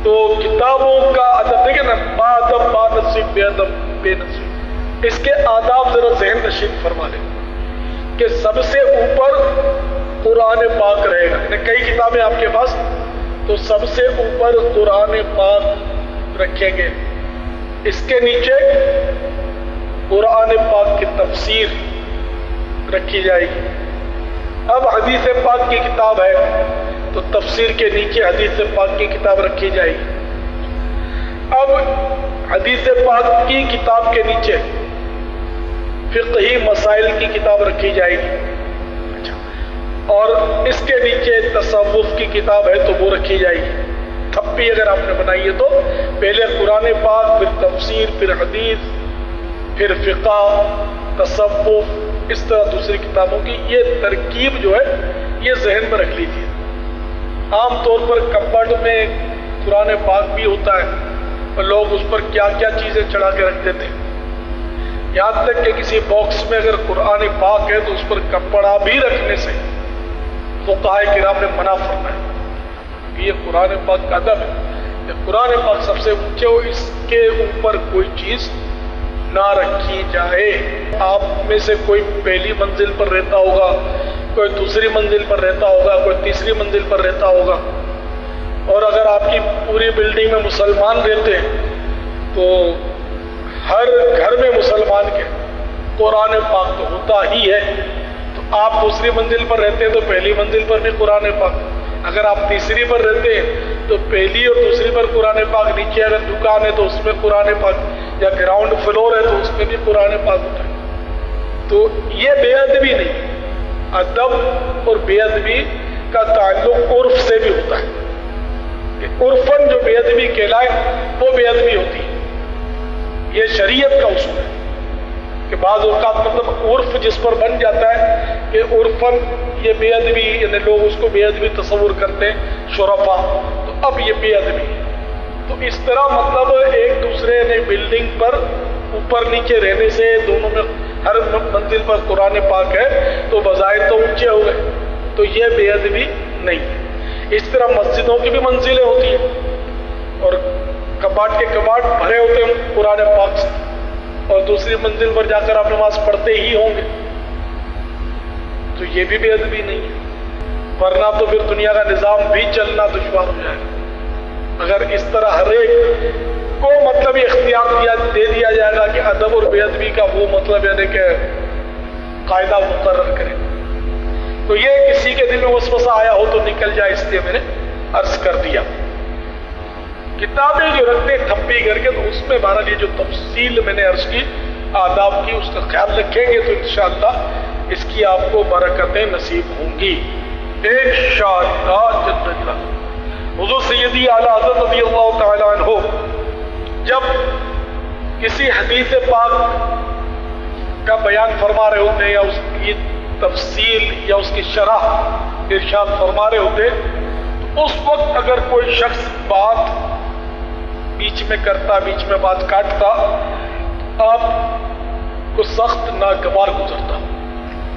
تو کتابوں کا ادب دیکھیں نا، با ادب با نصیب، بے ادب بے نصیب، اس کے آداب ذرا ذہن نشین فرما لیں کہ سب سے اوپر قرآن پاک رہے گا، یعنی کئی کتابیں آپ کے پاس، تو سب سے اوپر قرآن پاک رکھیں گے، اس کے نیچے قرآن پاک کی تفسیر رکھی جائے گی۔ اب حدیث پاک کی کتاب ہے تو تفسیر کے نیچے حدیث پاک کی کتاب رکھی جائے گی۔ اب حدیث پاک کی کتاب کے نیچے فقہی مسائل کی کتاب رکھی جائے گی، اور اس کے نیچے تصوف کی کتاب ہے تو وہ رکھی جائے گی۔ تھپی اگر آپ نے بنائی ہے تو پہلے قرآن پاک، پھر تفسیر، پھر حدیث، پھر فقہ، تصوف، اس طرح دوسری کتابوں کی یہ ترکیب جو ہے یہ ذہن میں رکھ لیجیے۔ عام طور پر کپبورڈ میں قرآن پاک بھی ہوتا ہے اور لوگ اس پر کیا کیا چیزیں چڑھا کے رکھ دیتے ہیں، یہاں تک کہ کسی باکس میں اگر قرآن پاک ہے تو اس پر کپڑا بھی رکھنے سے فقہائے کرام نے منع فرمایا کہ یہ قرآن پاک کا ادب ہے، یہ قرآن پاک سب سے اونچے ہو، اس کے اوپر کوئی چیز نہ رکھی جائے۔ آپ میں سے کوئی پہلی منزل پر رہتا ہوگا، کوئی دوسری منزل پر رہتا ہوگا، کوئی تیسری منزل پر رہتا ہوگا، اور اگر آپ کی پوری بلڈنگ میں مسلمان رہتے ہیں تو ہر گھر میں مسلمان کے قرآن پاک تو ہوتا ہی ہے، تو آپ دوسری منزل پر رہتے ہیں تو پہلی منزل پر بھی قرآن پاک، اگر آپ تیسری پر رہتے ہیں تو پہلی اور دوسری پر قرآن پاک، نیچے اگر دکان ہے تو اس میں قرآن پاک، یا گراؤنڈ فلور ہے تو اس میں بھی قرآن پاک ہوتا ہے۔ تو یہ بے ادبی نہیں، ادب اور بے ادبی کا تعلق عرف سے بھی ہوتا ہے، کہ عرفاً جو بے ادبی کہلائے وہ بے ادبی ہوتی ہے، یہ شریعت کا اصول ہے کہ بعض اوقات مطلب عرف جس پر بن جاتا ہے کہ عرفاً یہ بے ادبی، یعنی لوگ اس کو بے ادبی تصور کرتے ہیں شرفا، تو اب یہ بے ادبی ہے۔ تو اس طرح مطلب ایک دوسرے نے بلڈنگ پر اوپر نیچے رہنے سے دونوں میں ہر منزل پر قرآن پاک ہے تو بظاہر تو اونچے ہو گئے، تو یہ بے ادبی نہیں ہے۔ اس طرح مسجدوں کی بھی منزلیں ہوتی ہیں اور کباٹ کے کباٹ بھرے ہوتے ہیں قرآن پاک سے، اور دوسری منزل پر جا کر آپ نماز پڑھتے ہی ہوں گے، تو یہ بھی بے ادبی نہیں ہے، ورنہ تو پھر دنیا کا نظام بھی چلنا دشوار ہو جائے گا۔ اگر اس طرح ہر ایک کو مطلب اختیار دے دیا جائے گا کہ ادب اور بے ادبی کا وہ مطلب یعنی کہ قاعدہ مقرر کرے، تو یہ کسی کے دل میں وسوسہ آیا ہو تو نکل جائے، اس لیے میں نے عرض کر دیا۔ کتابیں جو رکھتے ہیں تھپی کر کے، تو اس میں بہرحال یہ جو تفصیل میں نے عرض کی آداب کی، اس کا خیال رکھیں گے تو انشاءاللہ اس کی آپ کو برکتیں نصیب ہوں گی انشاءاللہ جل جلالہ۔ حضور سیدی اعلیٰ حضرت رضی اللہ تعالی عنہ جب کسی حدیث پاک کا بیان فرما رہے ہوتے ہیں یا اس کی تفصیل یا اس کی شرح ارشاد فرما رہے ہوتے، تو اس وقت اگر کوئی شخص بات بیچ میں کرتا، بیچ میں بات کاٹتا، آپ کو سخت ناگوار گزرتا۔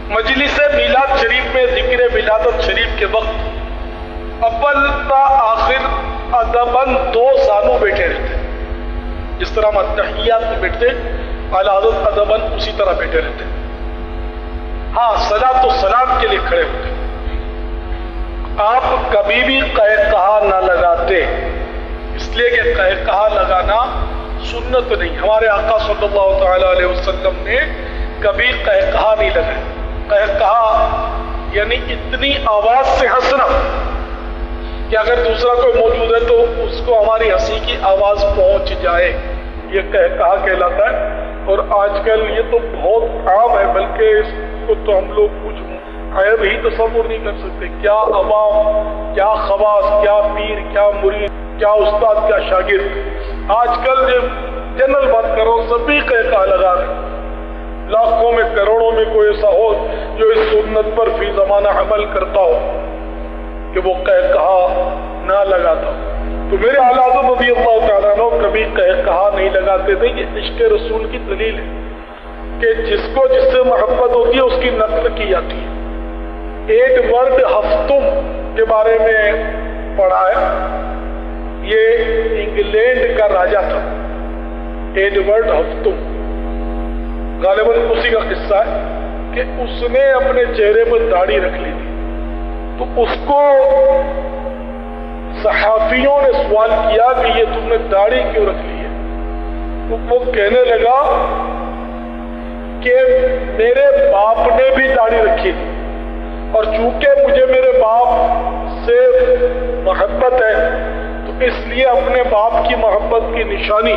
مجلس میلاد شریف میں ذکر ولادت شریف کے وقت اول تا آخر ادباً دو زانو بیٹھے رہتے، جس طرح ہم اتحیات میں بیٹھتے اعلیٰ حضرت ادباً اسی طرح بیٹھے رہتے۔ ہاں صلاۃ و سلام کے لیے کھڑے ہوتے، آپ کبھی بھی قہقہا نہ لگاتے، اس لیے کہ قہقہا لگانا سنت نہیں، ہمارے آقا صلی اللہ تعالی علیہ وسلم نے کبھی قہقہا نہیں لگایا۔ قہقہا یعنی اتنی آواز سے ہنسنا کہ اگر دوسرا کوئی موجود ہے تو اس کو ہماری ہنسی کی آواز پہنچ جائے، یہ قہقہا کہلاتا ہے۔ اور آج کل یہ تو بہت عام ہے، بلکہ اس کو تو ہم لوگ کچھ عیب ہی تصور نہیں کر سکتے، کیا عوام، کیا خواص، کیا پیر، کیا مرید، کیا استاد، کیا شاگرد، آج کل جنرل بات کرو سبھی قہقہا لگا رہے، لاکھوں میں کروڑوں میں کوئی ایسا ہو جو اس سنت پر فی زمانہ عمل کرتا ہو کہ وہ قہقہا نہ لگاتا ہو۔ تو میرے اعلیٰ حضرت رضی اللہ تعالیٰ عنہ کبھی کہا نہیں لگاتے تھے، یہ عشق رسول کی دلیل ہے کہ جس کو جس سے محبت ہوتی ہے اس کی نقل کی جاتی ہے۔ ایڈورڈ ہفتم کے بارے میں پڑھا ہے، یہ انگلینڈ کا راجا تھا ایڈورڈ ہفتم، غالباً اسی کا قصہ ہے کہ اس نے اپنے چہرے پر داڑھی رکھ لی تھی، تو اس کو صحافیوں نے سوال کیا کہ یہ تم نے داڑھی کیوں رکھ لی ہے؟ تو وہ کہنے لگا کہ میرے باپ نے بھی داڑھی رکھی تھی، اور چونکہ مجھے میرے باپ سے محبت ہے تو اس لیے اپنے باپ کی محبت کی نشانی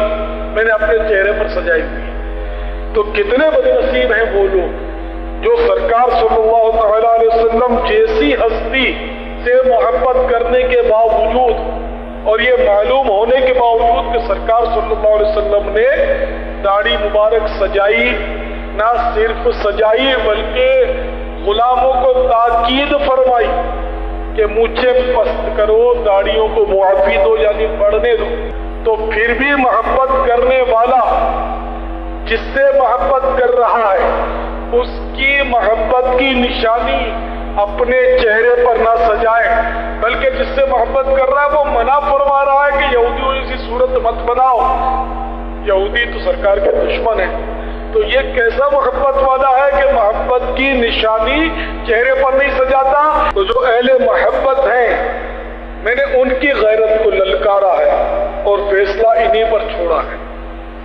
میں نے اپنے چہرے پر سجائی ہوئی ہے۔ تو کتنے بد نصیب ہیں وہ لوگ جو سرکار صلی اللہ تعالیٰ علیہ وسلم جیسی ہستی سے محبت کرنے کے باوجود اور یہ معلوم ہونے کے باوجود کہ سرکار صلی اللہ علیہ وسلم نے داڑھی مبارک سجائی، نہ صرف سجائی بلکہ غلاموں کو تاکید فرمائی کہ مجھے پست کرو، داڑھیوں کو معافی دو، یعنی بڑھنے دو، تو پھر بھی محبت کرنے والا جس سے محبت کر رہا ہے اس کی محبت کی نشانی اپنے چہرے پر نہ سجائے، بلکہ جس سے محبت کر رہا ہے وہ منع فرما رہا ہے کہ یہودیوں جیسی صورت مت بناؤ، یہودی تو سرکار کے دشمن ہے۔ تو یہ کیسا محبت والا ہے کہ محبت کی نشانی چہرے پر نہیں سجاتا؟ تو جو اہل محبت ہیں میں نے ان کی غیرت کو للکارا ہے اور فیصلہ انہی پر چھوڑا ہے۔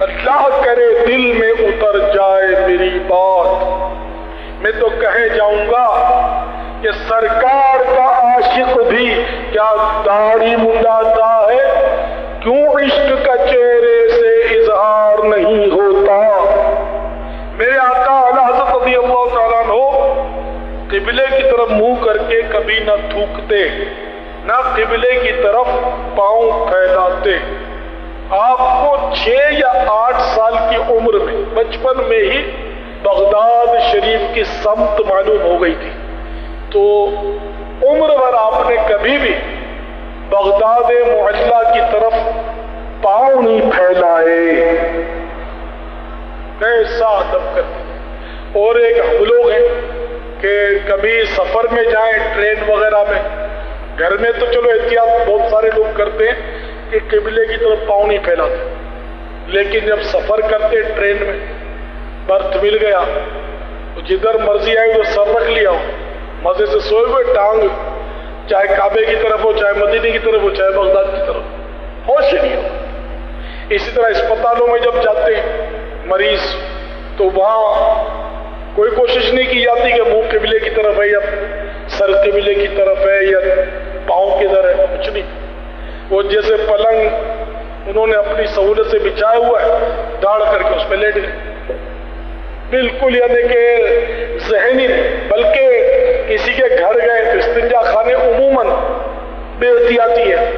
اللہ کرے دل میں اتر جائے میری بات، میں تو کہے جاؤں گا کہ سرکار کا عاشق بھی کیا داڑھی منڈاتا ہے، کیوں عشق کا چہرے سے اظہار نہیں ہوتا۔ میرے آقا اعلیٰ حضرت رضی اللہ تعالیٰ عنہ قبلے کی طرف منہ کر کے کبھی نہ تھوکتے، نہ قبلے کی طرف پاؤں پھیلاتے۔ آپ کو 6 یا 8 سال کی عمر میں بچپن میں ہی بغداد شریف کی سمت معلوم ہو گئی تھی، تو عمر بھر آپ نے کبھی بھی بغداد معلّہ کی طرف پاؤں نہیں پھیلائے، ایسا ادب کرتے۔ اور ایک ہم لوگ ہیں کہ کبھی سفر میں جائیں ٹرین وغیرہ میں، گھر میں تو چلو احتیاط بہت سارے لوگ کرتے ہیں کہ قبلے کی طرف پاؤں نہیں پھیلاتے، لیکن جب سفر کرتے ٹرین میں برتھ مل گیا تو جدھر مرضی آئی وہ سر رکھ لیا ہو، مزے سے سوئے ہوئے، ٹانگ چاہے کعبے کی طرف ہو، چاہے مدینے کی طرف ہو، چاہے بغداد کی طرف، ہوش ہی نہیں ہو۔ اسی طرح اسپتالوں میں جب جاتے ہیں مریض تو وہاں کوئی کوشش نہیں کی جاتی کہ منہ قبلے کی طرف ہے یا سر قبلے کی طرف ہے یا پاؤں کدھر ہے، کچھ نہیں۔ وہ جیسے پلنگ انہوں نے اپنی سہولت سے بچھایا ہوا ہے، داڑھ کر کے اس پہ لیٹ گئے، بالکل یعنی کہ ذہنی نہیں، بلکہ کسی کے گھر گئے تو استنجا خانے عموماً بے احتیاطی ہے،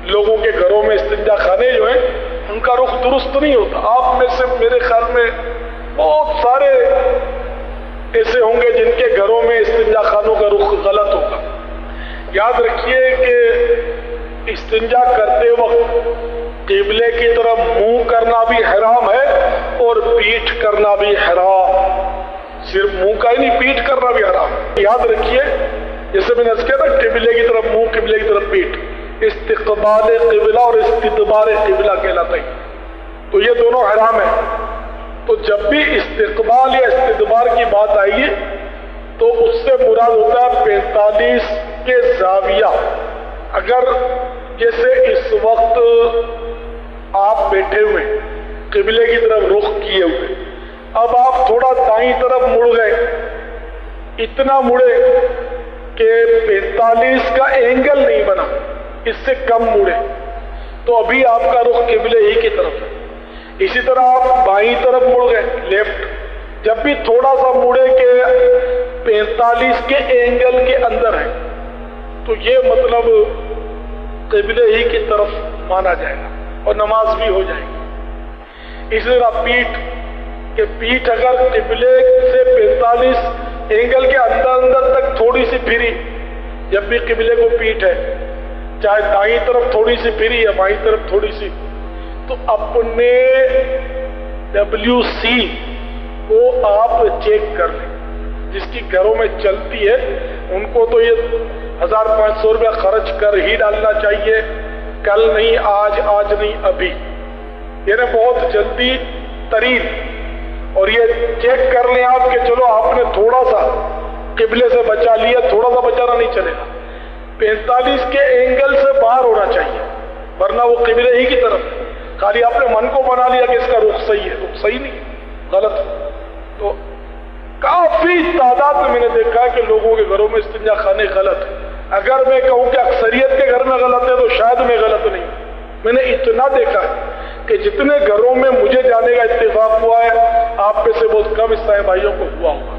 لوگوں کے گھروں میں استنجا خانے جو ہیں ان کا رخ درست نہیں ہوتا۔ آپ میں سے میرے خیال میں بہت سارے ایسے ہوں گے جن کے گھروں میں استنجا خانوں کا رخ غلط ہوگا۔ یاد رکھیے کہ استنجا کرتے وقت قبلے کی طرف منہ کرنا بھی حرام ہے اور پیٹھ کرنا بھی حرام، صرف منہ کا ہی نہیں پیٹھ کرنا بھی حرام۔ یاد رکھیے جیسے میں نے عرض کیا تھا قبلے کی طرف منہ قبلے کی طرف پیٹھ، استقبال قبلہ اور استدبار قبلہ کہلاتا ہے، تو یہ دونوں حرام ہیں۔ تو جب بھی استقبال یا استدبار کی بات آئی ہے تو اس سے مراد ہوتا ہے 45 کے زاویہ۔ اگر جیسے اس وقت آپ بیٹھے ہوئے قبلے کی طرف رخ کیے ہوئے، اب آپ تھوڑا دائیں طرف مڑ گئے، اتنا مڑے کہ 45 کا اینگل نہیں بنا، اس سے کم مڑے تو ابھی آپ کا رخ قبلے ہی کی طرف ہے۔ اسی طرح آپ بائیں طرف مڑ گئے لیفٹ، جب بھی تھوڑا سا مڑے کہ 45 کے اینگل کے اندر ہے تو یہ مطلب قبلے ہی کی طرف مانا جائے گا اور نماز بھی ہو جائے گی۔ اسی طرح پیٹھ اگر قبلے سے 45 اینگل کے اندر تک تھوڑی سی پھری، جب بھی قبلے کو پیٹھ ہے چاہے دائیں طرف تھوڑی سی پھری یا بائیں طرف تھوڑی سی، تو اپنے WC کو آپ چیک کر لیں. جس کی گھروں میں چلتی ہے ان کو تو یہ 1500 روپیہ خرچ کر ہی ڈالنا چاہیے، کل نہیں، آج نہیں، ابھی، یعنی بہت جلدی ترین. اور یہ چیک کر لیں آپ کہ چلو آپ نے تھوڑا سا قبلے سے بچا لیا، تھوڑا سا بچانا نہیں چلے گا، 45 کے اینگل سے باہر ہونا چاہیے، ورنہ وہ قبلے ہی کی طرف. خالی آپ نے من کو بنا لیا کہ اس کا رخ صحیح ہے، رخ صحیح نہیں ہے، غلط. تو کافی تعداد میں نے دیکھا ہے کہ لوگوں کے گھروں میں استنجا خانے غلط ہیں. اگر میں کہوں کہ اکثریت کے گھر میں غلط ہے تو شاید میں غلط نہیں. میں نے اتنا دیکھا ہے کہ جتنے گھروں میں مجھے جانے کا اتفاق ہوا ہے، آپ میں سے بہت کم عیسائی بھائیوں کو ہوا ہوگا.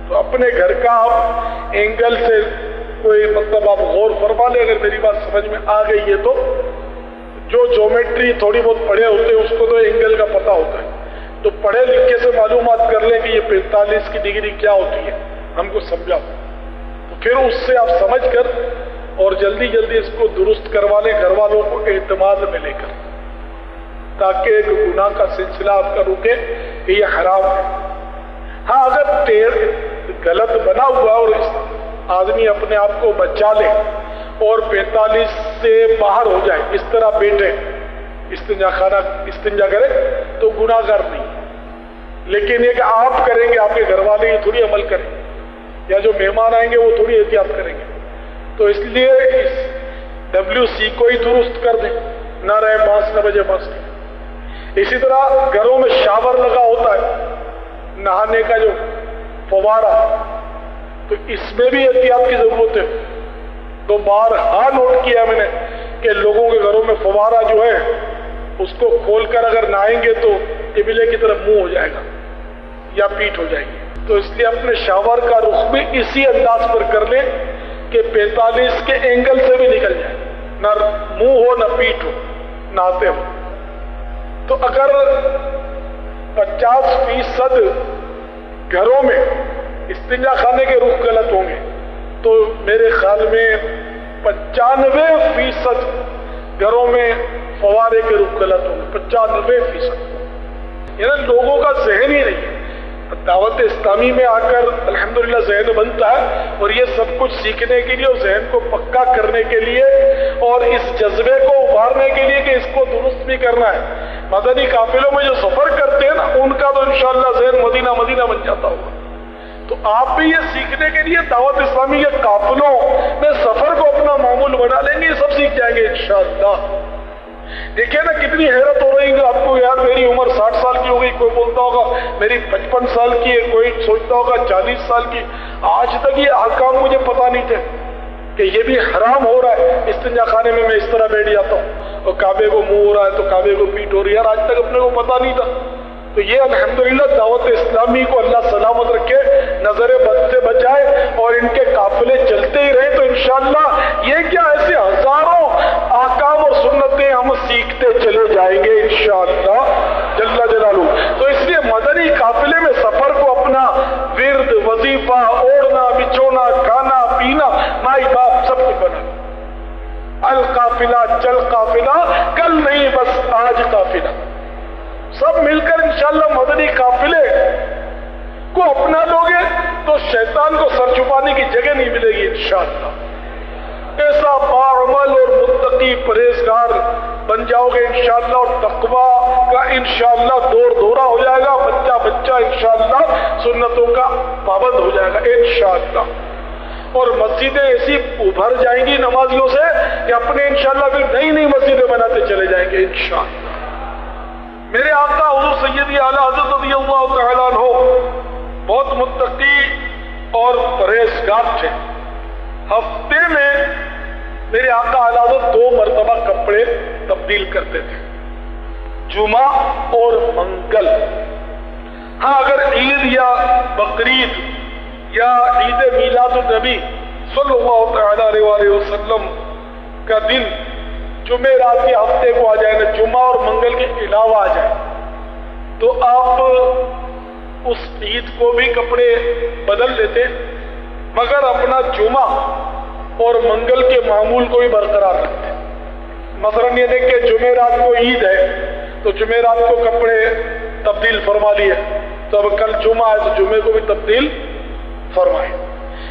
تو اپنے گھر کا آپ اینگل سے کوئی مطلب آپ غور فرما لیں. اگر میری بات سمجھ میں آ گئی ہے تو جو جیومیٹری تھوڑی بہت پڑھے ہوتے ہیں اس کو تو اینگل کا پتہ ہوتا ہے، تو پڑھے لکھے سے معلومات کر لیں کہ یہ 45 کی ڈگری کیا ہوتی ہے، ہم کو سمجھا، تو پھر اس سے آپ سمجھ کر اور جلدی جلدی اس کو درست کروا لیں گھر والوں کو اعتماد میں لے کر، تاکہ ایک گناہ کا سلسلہ آپ کا رکے کہ یہ حرام ہے. ہاں اگر غلط بنا ہوا اور آدمی اپنے آپ کو بچا لے اور 45 سے باہر ہو جائے، اس طرح بیٹھے استنجا کرے تو گناہ گار نہیں. لیکن یہ کہ آپ کریں گے، آپ کے گھر والے یہ تھوڑی عمل کریں گے، یا جو مہمان آئیں گے وہ تھوڑی احتیاط کریں گے. تو اس لیے اس WC کو ہی درست کر دیں، نہ رہے بانس نہ بجے بانس. اسی طرح گھروں میں شاور لگا ہوتا ہے، نہانے کا جو فوارہ، تو اس میں بھی احتیاط کی ضرورت ہے. تو بارہا نوٹ کیا میں نے کہ لوگوں کے گھروں میں فوارہ جو ہے اس کو کھول کر اگر نہائیں گے تو قبلے کی طرف منہ ہو جائے گا یا پیٹھ ہو جائے گی. تو اس لیے اپنے شاور کا رخ بھی اسی انداز پر کر لیں کہ 45 کے اینگل سے بھی نکل جائے، نہ منہ ہو نہ پیٹھ ہو نہاتے ہو. تو اگر 50% گھروں میں استنجا خانے کے رخ غلط ہوں گے تو میرے خیال میں 95% گھروں میں فوارے کے رخ غلط ہوں گے. 95%. یعنی لوگوں کا ذہن ہی نہیں ہے. دعوت اسلامی میں آ کر الحمدللہ ذہن بنتا ہے، اور یہ سب کچھ سیکھنے کے لیے اور ذہن کو پکا کرنے کے لیے اور اس جذبے کو ابھارنے کے لیے کہ اس کو درست بھی کرنا ہے. مدنی قافلوں میں جو سفر کرتے ہیں نا، ان کا تو انشاءاللہ ذہن مدینہ مدینہ بن جاتا ہوگا. تو آپ بھی یہ سیکھنے کے لیے دعوت اسلامی کے قافلوں میں سفر کو اپنا معمول بنا لیں گے، یہ سب سیکھ جائیں گے انشاءاللہ. دیکھیں نا کتنی حیرت ہو رہی ہے آپ کو، یار میری عمر 60 سال کی ہو گئی، کوئی بولتا ہوگا میری 55 سال کی ہے، کوئی سوچتا ہوگا 40 سال کی. آج تک یہ احکام مجھے پتا نہیں تھے کہ یہ بھی حرام ہو رہا ہے. استنجا خانے میں میں اس طرح بیٹھ جاتا ہوں اور کعبے کو منہ ہو رہا ہے تو کعبے کو پیٹ ہو رہی ہے، یار آج تک اپنے کو پتا نہیں تھا. تو یہ الحمدللہ دعوت اسلامی کو اللہ سلامت رکھے، نظر بد سے بچائے اور ان کے قافلے چلتے ہی رہے. تو انشاءاللہ یہ کیا ایسے ہزاروں احکام اور سنتیں ہم سیکھتے چلے جائیں گے انشاءاللہ جل جلالہ. تو اس لیے مدنی قافلے میں سفر کو اپنا ورد، وظیفہ، اوڑھنا بچھونا، کھانا پینا، مائی باپ سب کچھ بنا. القافلہ چل قافلہ، کل نہیں بس آج قافلہ. سب مل کر انشاءاللہ مدنی قافلے کو اپنا لوگے تو شیطان کو سر چھپانے کی جگہ نہیں ملے گی انشاءاللہ. ایسا باعمل اور متقی پرہیزگار بن جاؤ گے انشاءاللہ، اور تقوی کا انشاءاللہ دور دورہ ہو جائے گا. بچہ بچہ انشاءاللہ سنتوں کا پابند ہو جائے گا انشاءاللہ. اور مسجدیں ایسی ابھر جائیں گی نمازیوں سے کہ اپنے انشاءاللہ پھر نئی نئی مسجدیں بناتے چلے جائیں گے انشاءاللہ. میرے آقا حضور سیدی اعلیٰ حضرت رضی اللہ تعالیٰ عنہ بہت متقی اور پرہیزگار تھے. ہفتے میں میرے آقا اعلیٰ حضرت 2 مرتبہ کپڑے تبدیل کرتے تھے، جمعہ اور منگل. ہاں اگر عید یا بقرعید یا عید میلاد النبی صلی اللہ تعالیٰ علیہ وسلم کا دن جمعہ رات کے ہفتے کو آ جائے نا، جمعہ اور منگل کے علاوہ آ جائے، تو آپ اس عید کو بھی کپڑے بدل لیتے، مگر اپنا جمعہ اور منگل کے معمول کو بھی برقرار رکھتے ہیں۔ مثلاً یہ دیکھ کہ جمعرات کو عید ہے تو جمعرات کو کپڑے تبدیل فرما لیے، تو اب کل جمعہ ہے تو جمعے کو بھی تبدیل فرمائے۔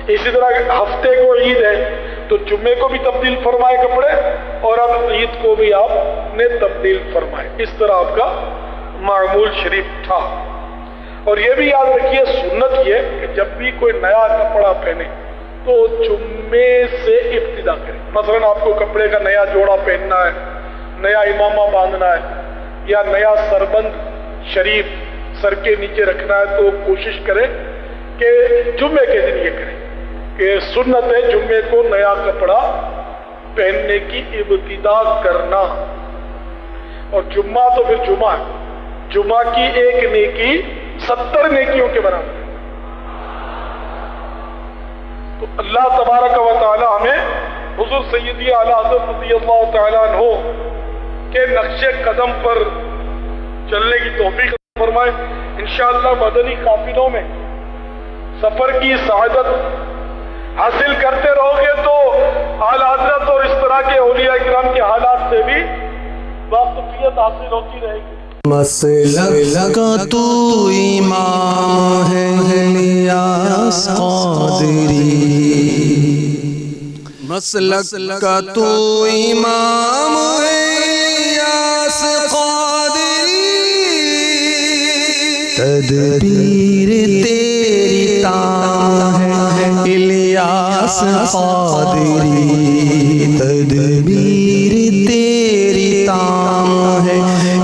اسی طرح ہفتے کو عید ہے تو جمعے کو بھی تبدیل فرمائے کپڑے، اور اب عید کو بھی آپ نے تبدیل فرمائے۔ اس طرح آپ کا معمول شریف تھا۔ اور یہ بھی یاد رکھیے سنت یہ کہ جب بھی کوئی نیا کپڑا پہنے تو جمعے سے ابتدا کریں۔ مثلاً آپ کو کپڑے کا نیا جوڑا پہننا ہے، نیا امامہ باندھنا ہے، یا نیا سربند شریف سر کے نیچے رکھنا ہے، تو کوشش کریں کہ جمعے کے دن یہ کریں کہ سنت ہے جمعے کو نیا کپڑا پہننے کی ابتدا کرنا۔ اور جمعہ تو پھر جمعہ ہے، جمعہ کی ایک نیکی 70 نیکیوں کے برابر ہے۔ تو اللہ تبارک و تعالی ہمیں حضور سیدی اعلیٰ حضرت رضی اللہ تعالیٰ عنہ کے نقش قدم پر چلنے کی توفیق فرمائے۔ انشاءاللہ مدنی قافلوں میں سفر کی سعادت حاصل کرتے رہو گے تو اعلیٰ حضرت اور اس طرح کے اولیاء کرام کے حالات سے بھی واقفیت حاصل ہوتی رہے گی۔ مسلک کا تو امام ہے الیاس قادری، مسلک کا تو امام ہے الیاس قادری، تدبیر تیری تام ہے الیاس قادری، تدبیر تیری تام ہے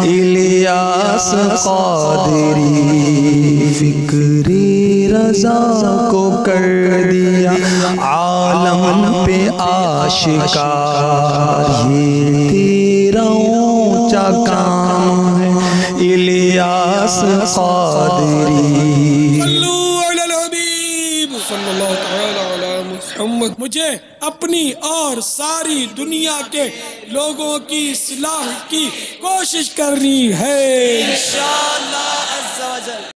الیاس قادری، فکر رضا کو کر دیا عالم پہ آشکار، یہ تیرا اونچا کام ہے الیاس قادری۔ صلی اللہ تعالی علی محمد۔ مجھے اپنی اور ساری دنیا کے لوگوں کی اصلاح کی کوشش کرنی ہے۔